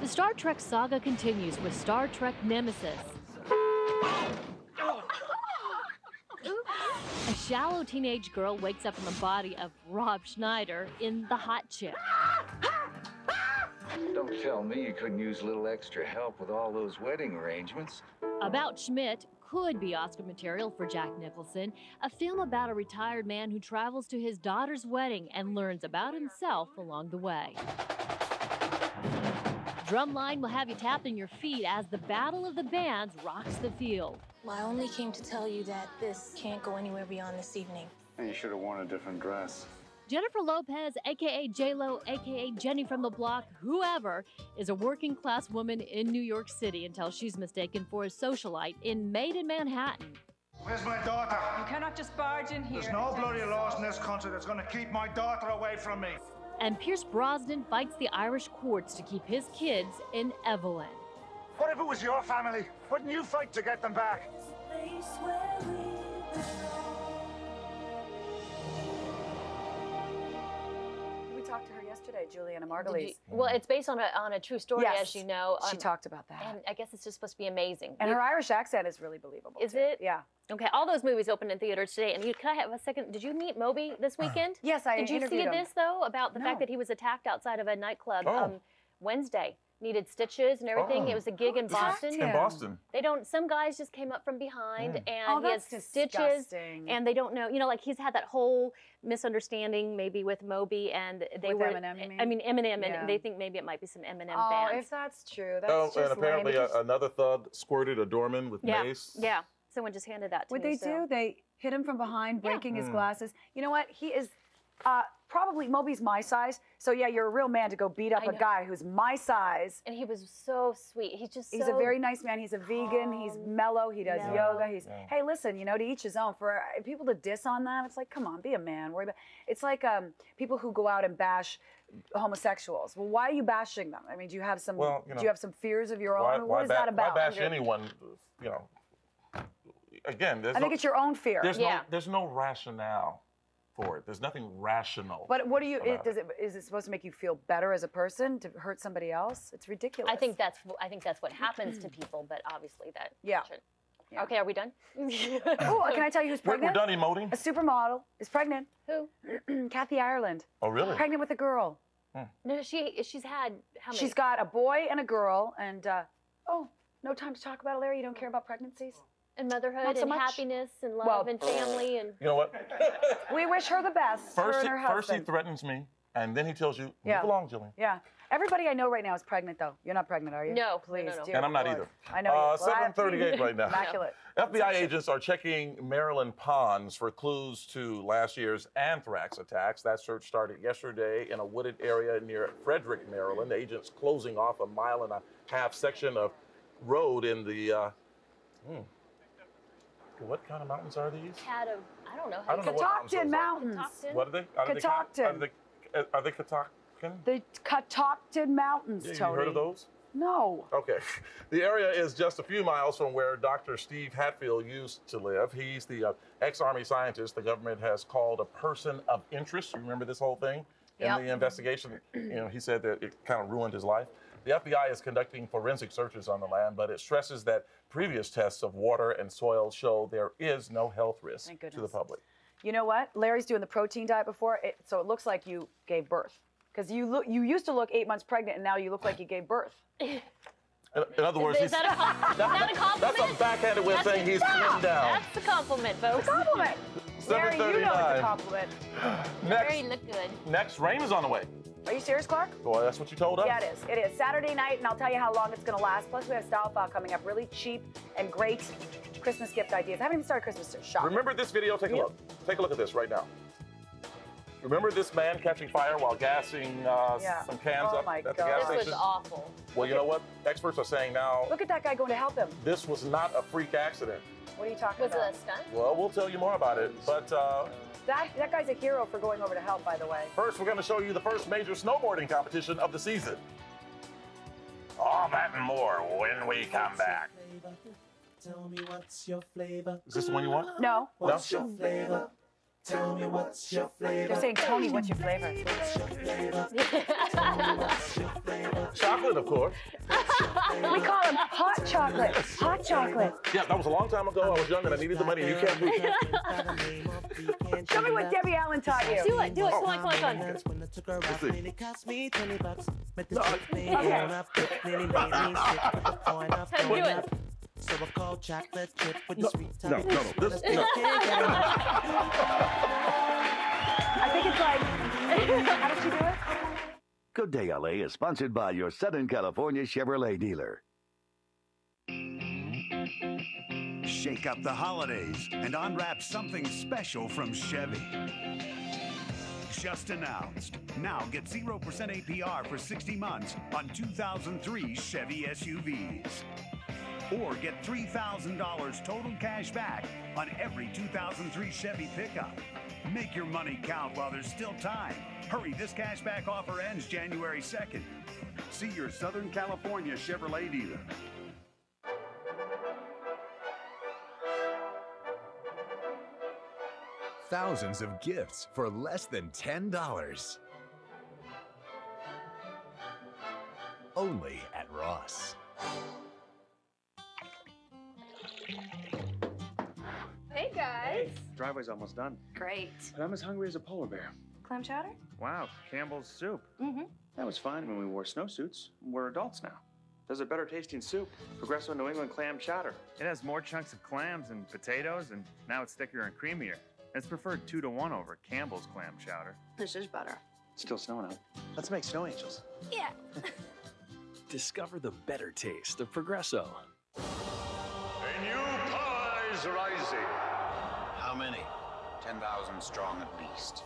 The Star Trek saga continues with Star Trek Nemesis. A shallow teenage girl wakes up in the body of Rob Schneider in The Hot Chip. Don't tell me you couldn't use a little extra help with all those wedding arrangements. About Schmidt could be Oscar material for Jack Nicholson, a film about a retired man who travels to his daughter's wedding and learns about himself along the way. Drumline will have you tapping your feet as the Battle of the Bands rocks the field. I only came to tell you that this can't go anywhere beyond this evening. You should have worn a different dress. Jennifer Lopez, a.k.a. J-Lo, a.k.a. Jenny from the Block, whoever, is a working-class woman in New York City until she's mistaken for a socialite in Made in Manhattan. Where's my daughter? You cannot just barge in here. There's no bloody laws in this country that's going to keep my daughter away from me. And Pierce Brosnan fights the Irish courts to keep his kids in Evelyn. What if it was your family? Wouldn't you fight to get them back? We talked to her yesterday, Juliana Margulies. Well, it's based on a true story, Yes. as you know. She talked about that. And I guess it's just supposed to be amazing. And her Irish accent is really believable. Is too. it? Yeah. Okay, all those movies opened in theaters today. And can I have a second? Did you meet Moby this weekend? Yes, I Did you see interviewed him. this, though, about the fact that he was attacked outside of a nightclub Wednesday? Needed stitches and everything. It was a gig in Boston. In Boston. They don't. Some guys just came up from behind and Oh, he has that's stitches, disgusting. and they don't know. You know, like he's had that whole misunderstanding maybe with Moby, and they With were. Eminem, you mean? I mean Eminem, Yeah. and they think maybe it might be some Eminem Oh, fans. if that's true, that's Oh, just and apparently lame. another thug squirted a doorman with mace. Yeah. Someone just handed that to What me. they so. do? They hit him from behind, breaking his Mm. glasses. You know what? He is probably Moby's my size. So yeah, you're a real man to go beat up I a know. guy who's my size. And he was so sweet. He's a very nice man. He's a vegan. He's mellow. He does yoga. He's hey, listen, you know, to each his own. For people to diss on that, it's like, come on, be a man. Worry about. It's like people who go out and bash homosexuals. Well, why are you bashing them? I mean, do you have some? Well, you know, do you have some fears of your own? Why What is that about? Why bash anyone? You know. Again, I think it's your own fear. There's no rationale for it. There's nothing rational. But what do you? about it. Is it supposed to make you feel better as a person to hurt somebody else? It's ridiculous. I think that's what happens to people, but obviously that. Yeah. Yeah. Okay, are we done? Oh, can I tell you who's pregnant? We're done emoting. A supermodel is pregnant. Who? Kathy Ireland. Oh, really? Pregnant with a girl. No, she's had how many? She's got a boy and a girl, and no time to talk about it, Larry. You don't care about pregnancies and motherhood Not so and much? happiness and love and family and. You know what? We wish her the best. Her and her First he husband. threatens me, and then he tells you, Yeah. move along, Jillian. Yeah. Everybody I know right now is pregnant, though. You're not pregnant, are you? No. Please, No. dear And I'm not Lord. either. I know you. 7:38 right now. Immaculate. FBI agents are checking Maryland ponds for clues to last year's anthrax attacks. That search started yesterday in a wooded area near Frederick, Maryland. Agents closing off a 1.5-mile section of road in the. What kind of mountains are these? I don't know. I don't know what Catoctin Mountains. What are they? Catoctin. Are they Catoctin? The Catoctin Mountains, Yeah, you Tony. heard of those? No. Okay. The area is just a few miles from where Dr. Steve Hatfield used to live. He's the ex-Army scientist the government has called a person of interest. You remember this whole thing? In the investigation, he said that it kind of ruined his life. The FBI is conducting forensic searches on the land, but it stresses that previous tests of water and soil show there is no health risk to the public. You know what? Larry's doing the protein diet before, so it looks like you gave birth. Because you used to look 8 months pregnant, and now you look like you gave birth. In other words, is that a compliment? That's a backhanded way of saying he's slimmed down. That's a compliment, folks. Compliment. Larry, you know it's a compliment. Larry, look good. Next, rain is on the way. Are you serious, Clark? Boy, that's what you told us. Yeah, it is. It is. Saturday night, and I'll tell you how long it's going to last. Plus, we have Style File coming up. Really cheap and great Christmas gift ideas. I haven't even started Christmas shopping. Remember this video? Take a look. Take a look at this right now. Remember this man catching fire while gassing some cans up at the gas station? This was awful. Well, you know what? Experts are saying now. Look at that guy going to help him. This was not a freak accident. What are you talking about? Was it a stunt? Well, we'll tell you more about it. But that guy's a hero for going over to help, by the way. First, we're going to show you the first major snowboarding competition of the season. All that and more when we come back. Tell me what's your flavor. Is this the one you want? No. What's your flavor? Tell me what's your flavor. They're saying, Tony, what's your flavor? Chocolate, of course. We call him hot chocolate. Hot chocolate. Yeah, that was a long time ago. I was young and I needed the money. You can't prove it. Show me what Debbie Allen taught you. Do it. Come on. Let's see. Do it. So I call chocolate chip with the sweet No. I think it's like, how did she do it? Good Day LA is sponsored by your Southern California Chevrolet dealer. Shake up the holidays and unwrap something special from Chevy. Just announced. Now get 0% APR for 60 months on 2003 Chevy SUVs. Or get $3,000 total cash back on every 2003 Chevy pickup. Make your money count while there's still time. Hurry, this cashback offer ends January 2nd. See your Southern California Chevrolet dealer. Thousands of gifts for less than $10. Only at Ross. Hey guys. Driveway's almost done. Great. But I'm as hungry as a polar bear. Clam chowder? Wow, Campbell's soup. Mm-hmm. That was fine when we wore snowsuits. We're adults now. There's a better tasting soup, Progresso New England Clam Chowder. It has more chunks of clams and potatoes, and now it's thicker and creamier. It's preferred 2-to-1 over Campbell's Clam Chowder. This is better. It's still snowing out. Let's make snow angels. Yeah. Discover the better taste of Progresso. A new power is rising. How many? 10,000 strong at least.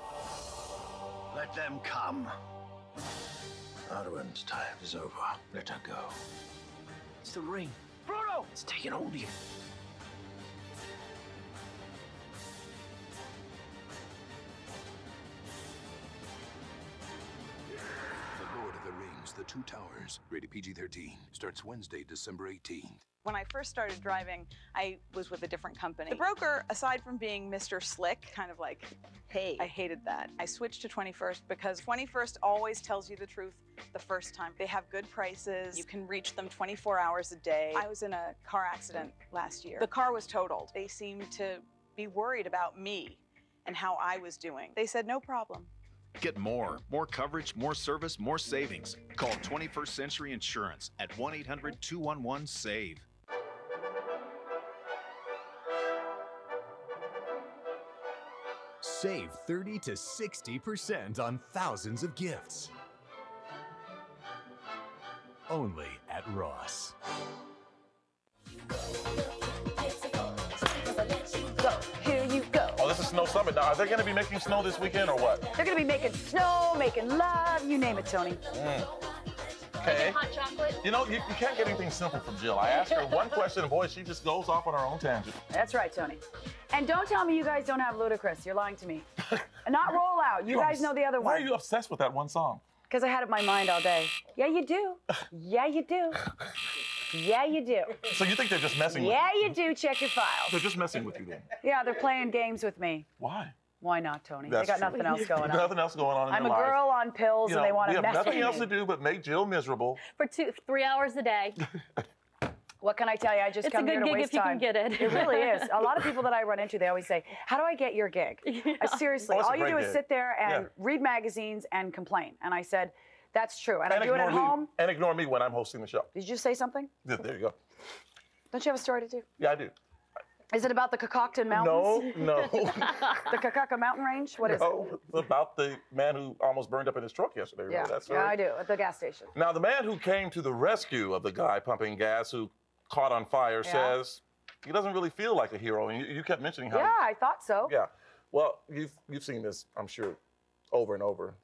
Let them come. Arwen's time is over. Let her go. It's the ring. Frodo! It's taking hold of you. The Lord of the Rings, The Two Towers. Rated PG-13. Starts Wednesday, December 18th. When I first started driving, I was with a different company. The broker, aside from being Mr. Slick, kind of like, hey, I hated that. I switched to 21st because 21st always tells you the truth the first time. They have good prices. You can reach them 24 hours a day. I was in a car accident last year. The car was totaled. They seemed to be worried about me and how I was doing. They said, no problem. Get more coverage, more service, more savings. Call 21st Century Insurance at 1-800-211-SAVE. Save 30 to 60% on thousands of gifts. Only at Ross. Go, here you go. Oh, this is Snow Summit. Now, are they going to be making snow this weekend or what? They're going to be making snow, making love, you name it, Tony. Okay. Hot chocolate? You know, you can't get anything simple from Jill. I asked her one question, and boy, she just goes off on her own tangent. That's right, Tony. And don't tell me you guys don't have Ludacris. You're lying to me. Not Roll Out. You guys know the other one. Why are you obsessed with that one song? Because I had it in my mind all day. Yeah, you do. Yeah, you do. Yeah, you do. So you think they're just messing with you? Yeah, you do. Check your files. They're just messing with you then? Yeah, they're playing games with me. Why? Why not, Tony? That's they got true. nothing else going on. Nothing else going on in I'm their a lives. girl on pills, and they want to mess with me. We have nothing else to do but make Jill miserable. For 3 hours a day. What can I tell you? I just come here to waste time. It's a good gig if you can get it. It really is. A lot of people that I run into, they always say, how do I get your gig? Seriously, all you do is sit there and read magazines and complain. And I said, that's true. And I do it at home. And ignore me when I'm hosting the show. Did you say something? Yeah, there you go. Don't you have a story to do? Yeah, I do. Is it about the Kakakton Mountains? No. The Kakaka Mountain Range? What is it? No, it's about the man who almost burned up in his truck yesterday. Yeah, I do, at the gas station. Now, the man who came to the rescue of the guy pumping gas who caught on fire says he doesn't really feel like a hero. And you kept mentioning how... Yeah, I thought so. Yeah. Well, you've seen this, I'm sure, over and over.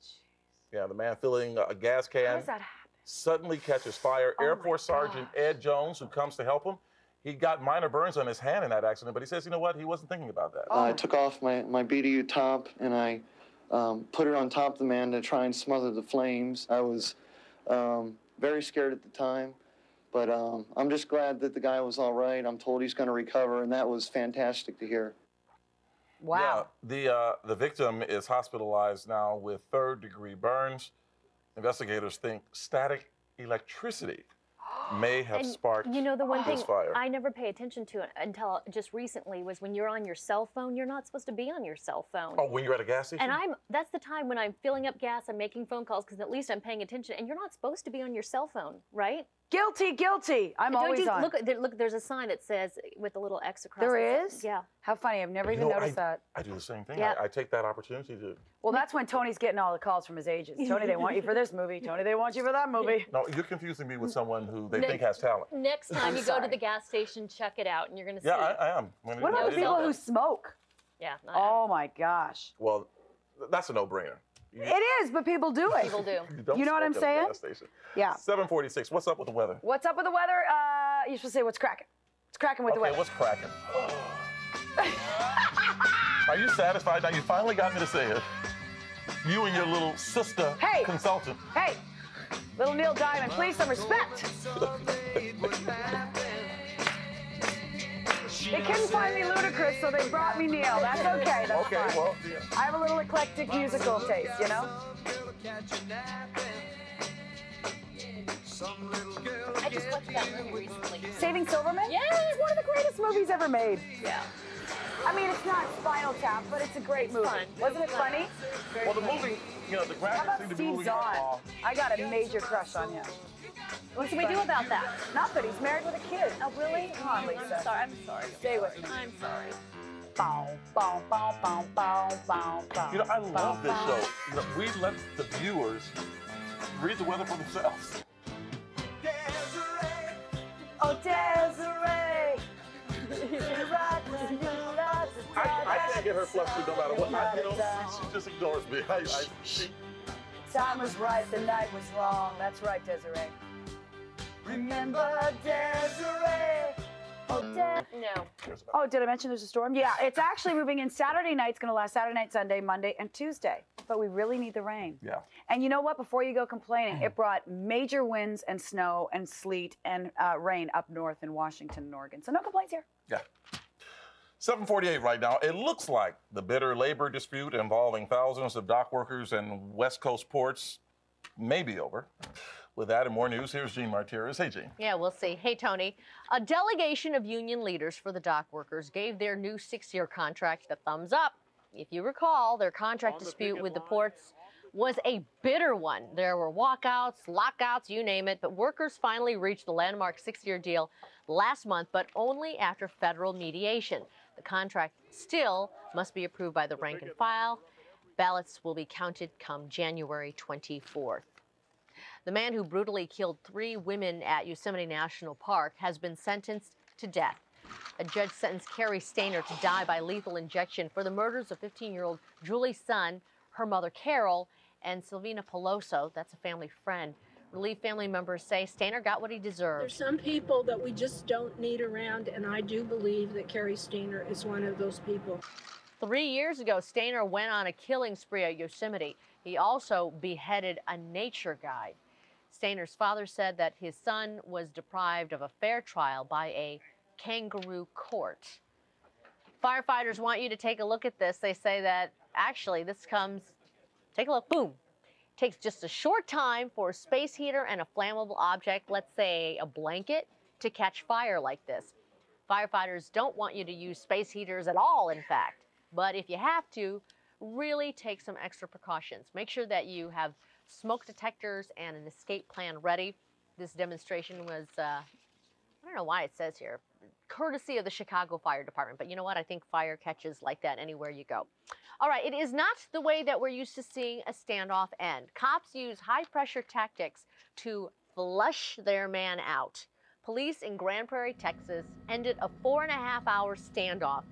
Yeah, the man filling a gas can. How does that happen? Suddenly catches fire. Air Force Sergeant Ed Jones, who comes to help him, he got minor burns on his hand in that accident, but he says, you know what, he wasn't thinking about that. I took off my BDU top and I put it on top of the man to try and smother the flames. I was very scared at the time, but I'm just glad that the guy was all right. I'm told he's going to recover, and that was fantastic to hear. Wow. Yeah, the victim is hospitalized now with third-degree burns. Investigators think static electricity may have sparked You know, the one thing this fire. I never pay attention to it until just recently was when you're on your cell phone, you're not supposed to be on your cell phone. Oh, when you're at a gas station? And that's the time when I'm filling up gas, I'm making phone calls because at least I'm paying attention. And you're not supposed to be on your cell phone, right? Guilty, guilty. I'm always on. Look, there's a sign that says with a little X across. There is? Yeah. How funny. I've never even noticed that. I do the same thing. Yeah. I take that opportunity to... Well, that's when Tony's getting all the calls from his agents. Tony, they want you for this movie. Tony, they want you for that movie. No, you're confusing me with someone who they think has talent. Next time you go to the gas station, check it out, and you're going to see. Yeah, I am. What about people who smoke? Yeah. Oh, my gosh. Well, that's a no-brainer. It is, but people do it. People do. You know what I'm saying? Yeah. 7:46. What's up with the weather? What's up with the weather? You should say what's cracking. What's cracking with the weather? Okay, what's cracking? Are you satisfied now? You finally got me to say it. You and your little sister consultant. Hey, little Neil Diamond, please some respect. They couldn't find me Ludacris, so they brought me Neil. That's okay. That's fine. Well, I have a little eclectic musical taste, you know? I just watched that movie recently. Saving Silverman? Yes! It's one of the greatest movies ever made. Yeah. I mean, it's not Spinal Tap, but it's a great movie. Wasn't it funny? Well, the movie, you know, the graphics How about seem to be Steve moving Zahn? along. I got a major crush on him. What can we do about that? Nothing. He's married with a kid. Oh, really? Come on, Lisa. I'm sorry. Stay with me. I'm sorry. Bow, bow, bow, bow, bow, bow, bow. You know, I love this show. You know, we let the viewers read the weather for themselves. Oh, Desiree. I can't get her flustered no matter what. She just ignores me. Time was right, the night was wrong. That's right, Desiree. Remember Desiree. No. Oh, did I mention there's a storm? Yeah, it's actually moving in Saturday night. It's going to last Saturday night, Sunday, Monday, and Tuesday. But we really need the rain. Yeah. And you know what? Before you go complaining, it brought major winds and snow and sleet and rain up north in Washington and Oregon. So no complaints here. Yeah. 7:48 right now. It looks like the bitter labor dispute involving thousands of dock workers and West Coast ports may be over. With that and more news, here's Jean Martirez. Hey, Jean. Yeah, we'll see. Hey, Tony. A delegation of union leaders for the dock workers gave their new 6-year contract a thumbs up. If you recall, their contract dispute with the ports was a bitter one. There were walkouts, lockouts, you name it, but workers finally reached the landmark 6-year deal last month, but only after federal mediation. The contract still must be approved by the rank and file. Ballots will be counted come January 24th. The man who brutally killed 3 women at Yosemite National Park has been sentenced to death. A judge sentenced Carrie Stainer to die by lethal injection for the murders of 15-year-old Julie Sun, her mother Carol, and Silvina Peloso. That's a family friend. Relief family members say Stainer got what he deserved. There's some people that we just don't need around, and I do believe that Carrie Stainer is one of those people. 3 years ago, Stainer went on a killing spree at Yosemite. He also beheaded a nature guide. Stainer's father said that his son was deprived of a fair trial by a kangaroo court. Firefighters want you to take a look at this. They say that actually this comes, take a look, boom. Takes just a short time for a space heater and a flammable object, let's say a blanket, to catch fire like this. Firefighters don't want you to use space heaters at all, in fact. But if you have to, really take some extra precautions. Make sure that you have smoke detectors and an escape plan ready. This demonstration was, I don't know why it says here, courtesy of the Chicago Fire Department. But you know what? I think fire catches like that anywhere you go. All right, it is not the way that we're used to seeing a standoff end. Cops use high-pressure tactics to flush their man out. Police in Grand Prairie, Texas, ended a 4.5-hour standoff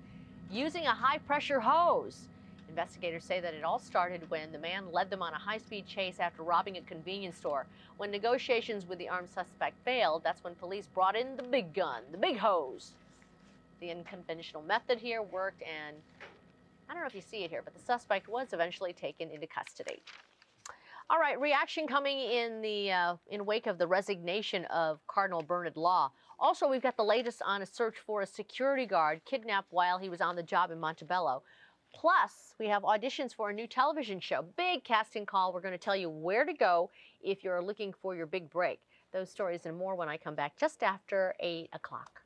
using a high-pressure hose. Investigators say that it all started when the man led them on a high-speed chase after robbing a convenience store. When negotiations with the armed suspect failed, that's when police brought in the big gun, the big hose. The unconventional method here worked, and I don't know if you see it here, but the suspect was eventually taken into custody. All right, reaction coming in wake of the resignation of Cardinal Bernard Law. Also, we've got the latest on a search for a security guard kidnapped while he was on the job in Montebello. Plus, we have auditions for a new television show. Big casting call. We're going to tell you where to go if you're looking for your big break. Those stories and more when I come back just after 8 o'clock.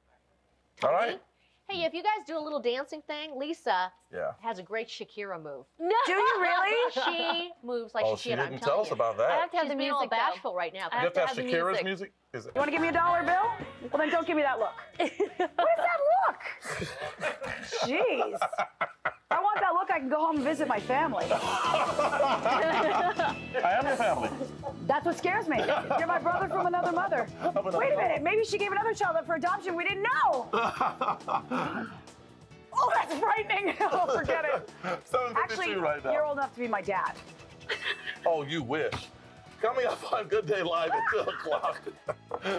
All right. Hey, if you guys do a little dancing thing, Lisa has a great Shakira move. No. Do you really? She moves like Shakira. She didn't tell us about that. I have to have the music all bashful right now. You have to have Shakira's music? Is it? You want to give me a dollar bill? Well, then don't give me that look. What is that look? Jeez. If I want that look, I can go home and visit my family. I am your family. That's what scares me. You're my brother from another mother. Wait a minute. Maybe she gave another child up for adoption. We didn't know. Oh, that's frightening. Oh, forget it. 7:52 Actually, right now. you're old enough to be my dad. Oh, you wish. Coming up on Good Day Live at 2 o'clock.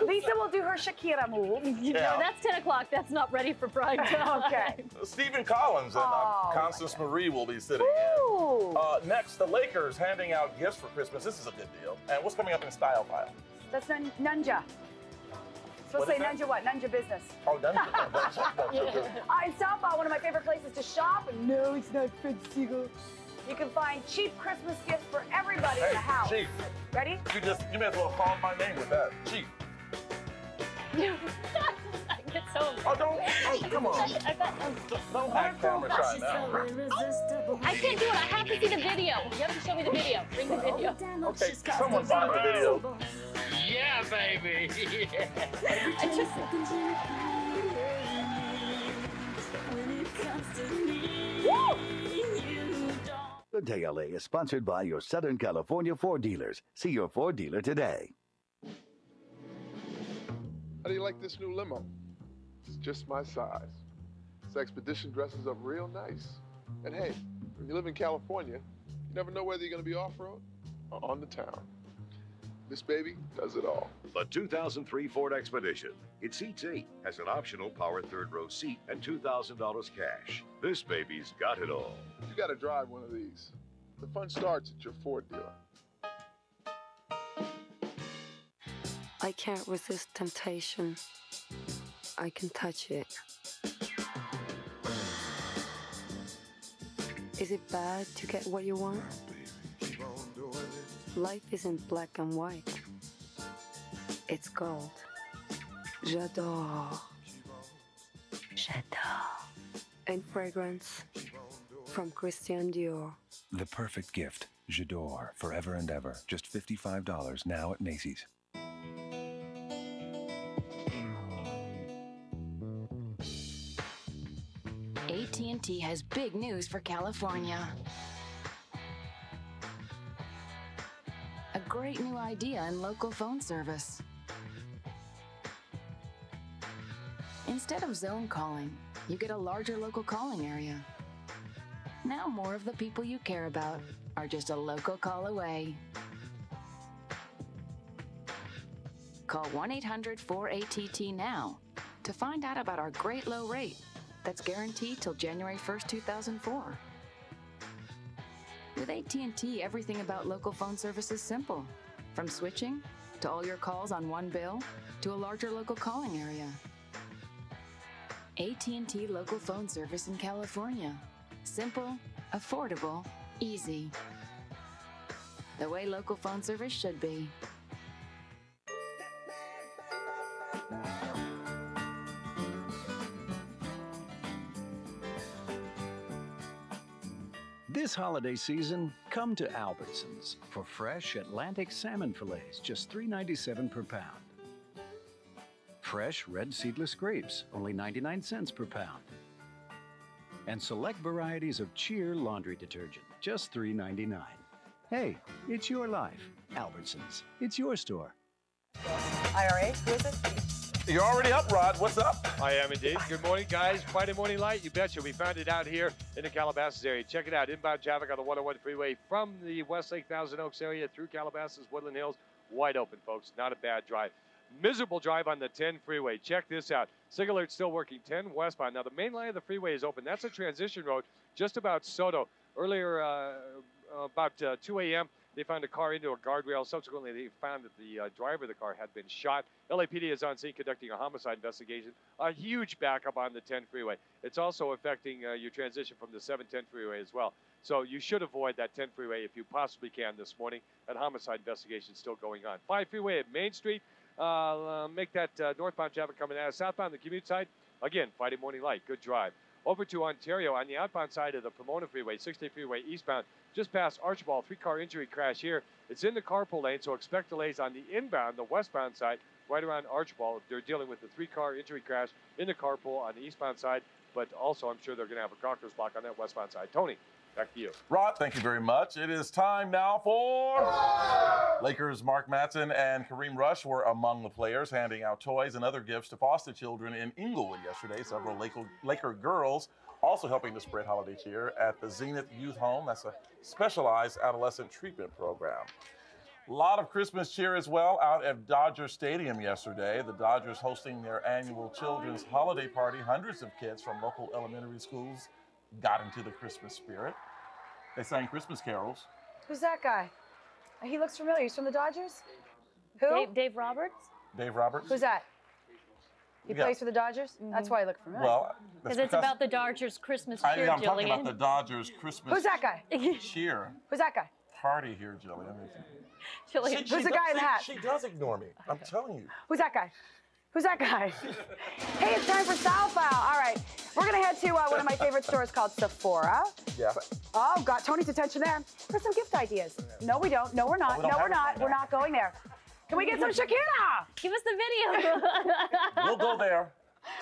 Lisa will do her Shakira move. No, that's 10 o'clock. That's not ready for prime time. Okay. Stephen Collins and Constance Marie will be sitting in. Next, the Lakers handing out gifts for Christmas. This is a good deal. And what's coming up in Style File? That's Nunja. Supposed to say Nunja what? Nunja business. Oh, Nunja. In South Ball, one of my favorite places to shop. No, it's not Fred Siegel. You can find cheap Christmas gifts for everybody in the house. Cheap. Ready? You may as well call my name with that. Cheap. I get so Oh, don't. Oh, come on. Don't act camera shy now. I can't do it. I have to see the video. You have to show me the video. Bring the video. Okay, someone find the video. Yeah, baby. I just... Woo! Good Day LA is sponsored by your Southern California Ford dealers. See your Ford dealer today. How do you like this new limo? It's just my size. This Expedition dresses up real nice. And hey, when you live in California, you never know whether you're going to be off-road or on the town. This baby does it all. The 2003 Ford Expedition. It seats 8, has an optional power third-row seat, and $2,000 cash. This baby's got it all. You got to drive one of these. The fun starts at your Ford dealer. I can't resist temptation. I can touch it. Is it bad to get what you want? Life isn't black and white. It's gold. J'adore. J'adore. And fragrance from Christian Dior. The perfect gift. J'adore. Forever and ever. Just $55 now at Macy's. AT&T has big news for California. A great new idea in local phone service. Instead of zone calling, you get a larger local calling area. Now more of the people you care about are just a local call away. Call 1-800-4ATT now to find out about our great low rate that's guaranteed till January 1st, 2004. With AT&T, everything about local phone service is simple. From switching, to all your calls on one bill, to a larger local calling area. AT&T local phone service in California. Simple, affordable, easy. The way local phone service should be. This holiday season, come to Albertsons for fresh Atlantic salmon fillets, just $3.97 per pound. Fresh red seedless grapes, only 99 cents per pound. And select varieties of Cheer laundry detergent, just $3.99. Hey, it's your life. Albertsons, it's your store. IRA, who is it? You're already up, Rod. What's up? I am indeed. Good morning, guys. Friday morning light, you betcha. We found it out here in the Calabasas area. Check it out. Inbound traffic on the 101 freeway from the Westlake Thousand Oaks area through Calabasas, Woodland Hills. Wide open, folks. Not a bad drive. Miserable drive on the 10 freeway. Check this out. Signal alert still working. 10 westbound. Now, the main line of the freeway is open. That's a transition road just about Soto. Earlier, about 2 a.m., they found a car into a guardrail. Subsequently, they found that the driver of the car had been shot. LAPD is on scene conducting a homicide investigation. A huge backup on the 10 freeway. It's also affecting your transition from the 710 freeway as well. So you should avoid that 10 freeway if you possibly can this morning. That homicide investigation is still going on. 5 freeway at Main Street. Make that northbound traffic coming out. Southbound, the commute side. Again, Friday morning light. Good drive. Over to Ontario on the outbound side of the Pomona Freeway, 60 freeway eastbound, just past Archbald, 3-car injury crash here. It's in the carpool lane, so expect delays on the inbound, the westbound side, right around Archbald. They're dealing with the 3-car injury crash in the carpool on the eastbound side, but also I'm sure they're going to have a Gawker's block on that westbound side. Tony, back to you. Rod, thank you very much. It is time now for Lakers. Mark Matson and Kareem Rush were among the players handing out toys and other gifts to foster children in Inglewood yesterday. Several Laker girls also helping to spread holiday cheer at the Zenith Youth Home. That's a specialized adolescent treatment program. A lot of Christmas cheer as well out at Dodger Stadium yesterday. The Dodgers hosting their annual children's holiday party. Hundreds of kids from local elementary schools got into the Christmas spirit. They sang Christmas carols. Who's that guy? He looks familiar. He's from the Dodgers? Who? Dave Roberts? Dave Roberts. Who's that? He plays for the Dodgers? That's why he looked familiar. Well, because it's about the Dodgers Christmas cheer, I'm talking Jillian. about the Dodgers Christmas Who's that guy? cheer Who's that guy? party here, Jillian. Who's the guy in the hat? She does ignore me. I'm telling you. Who's that guy? Who's that guy? Hey, it's time for Style File. All right, we're gonna head to one of my favorite stores called Sephora. Yeah. Oh, got Tony's attention there for some gift ideas. No, we don't. No, we're not. we don't No, have we're it not. right now. We're not going there. Can we get some Shakira? Give us the video. We'll go there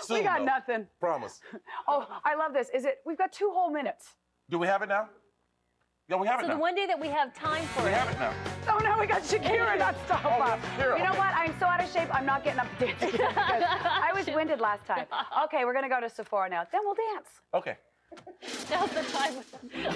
soon, We got though. nothing. Promise. Oh, I love this. We've got 2 whole minutes. Do we have it now? Yeah, we have it So now. the one day that we have time for We it. have it now. Oh, no, we got Shakira, not Style File. Shakira, You know okay. what? I'm so out of shape, I'm not getting up to dance again because I was winded last time. Okay, we're gonna go to Sephora now. Then we'll dance. Okay. Now's the time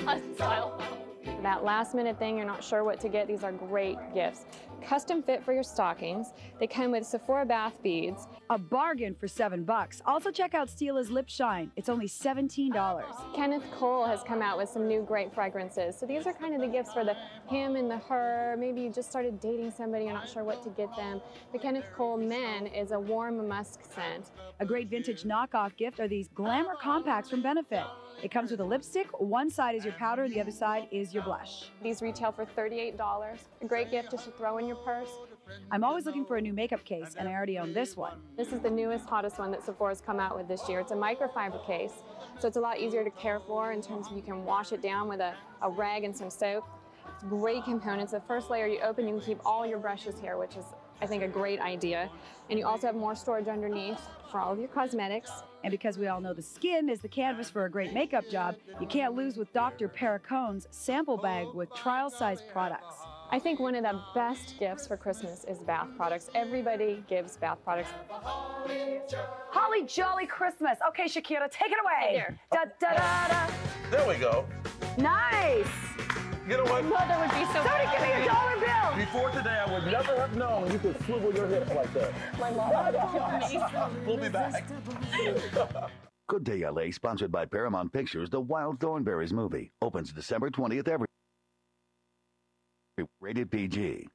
on Style File. that last minute thing, you're not sure what to get, these are great gifts. Custom fit for your stockings. They come with Sephora bath beads. A bargain for $7. Also check out Stila's Lip Shine. It's only $17. Kenneth Cole has come out with some new great fragrances. So these are kind of the gifts for the him and the her. Maybe you just started dating somebody, you're not sure what to get them. The Kenneth Cole Men is a warm musk scent. A great vintage knockoff gift are these glamour compacts from Benefit. It comes with a lipstick. One side is your powder, and the other side is your blush. These retail for $38. A great gift just to throw in your purse. I'm always looking for a new makeup case, and I already own this one. This is the newest, hottest one that Sephora's come out with this year. It's a microfiber case, so it's a lot easier to care for in terms of you can wash it down with a rag and some soap. It's great components. The first layer you open, you can keep all your brushes here, which is, I think, a great idea. And you also have more storage underneath for all of your cosmetics. And because we all know the skin is the canvas for a great makeup job, you can't lose with Dr. Pericone's sample bag with trial-sized products. I think one of the best gifts for Christmas is bath products. Everybody gives bath products. Holly Jolly Christmas. Okay, Shakira, take it away. Here. Da, da, da, da. There we go. Nice. You know what? Mother would be so Somebody give me a dollar bill. Before today, I would never have known you could swivel your hip like that. My mom. We'll be back. Good Day LA, sponsored by Paramount Pictures. The Wild Thornberrys movie opens December 20th. Rated PG.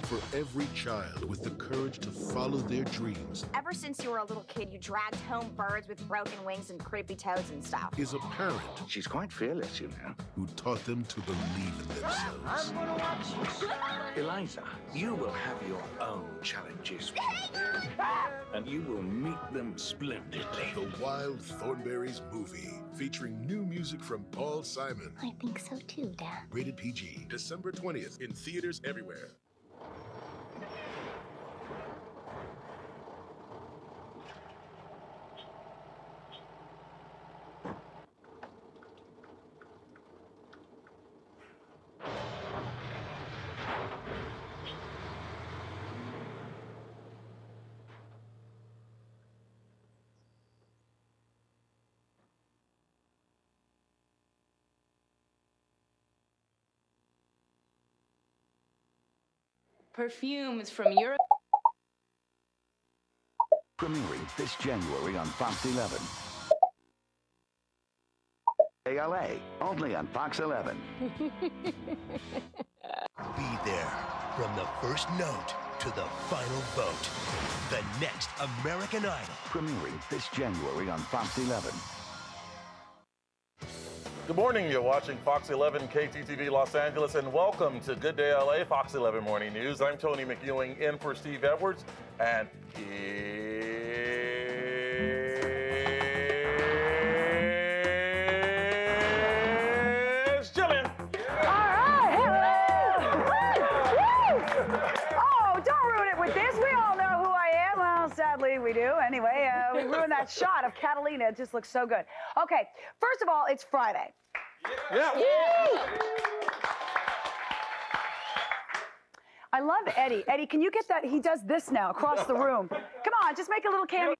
For every child with the courage to follow their dreams ever since you were a little kid, you dragged home birds with broken wings and creepy toes and stuff. is a parent. She's quite fearless, you know. Who taught them to believe in themselves. I'm gonna watch you. Eliza, you will have your own challenges. And you will meet them splendidly. The Wild Thornberrys movie, featuring new music from Paul Simon. I think so too, Dad. Rated PG, December 20th, in theaters everywhere. Perfumes from Europe. Premiering this January on Fox 11. ALA, only on Fox 11. Be there from the first note to the final vote. The next American Idol. Premiering this January on Fox 11. Good morning. You're watching Fox 11 KTTV Los Angeles, and welcome to Good Day LA, Fox 11 Morning News. I'm Tony McEwing in for Steve Edwards, and here's Jillian. All right. Oh, don't ruin it with this. We all know who I am. Well, sadly, we do. Anyway, we ruined that shot of Catalina. It just looks so good. Okay, first of all, it's Friday. Yeah. I love Eddie. Eddie, can you get that? He does this now across the room. Come on, just make a little cameo.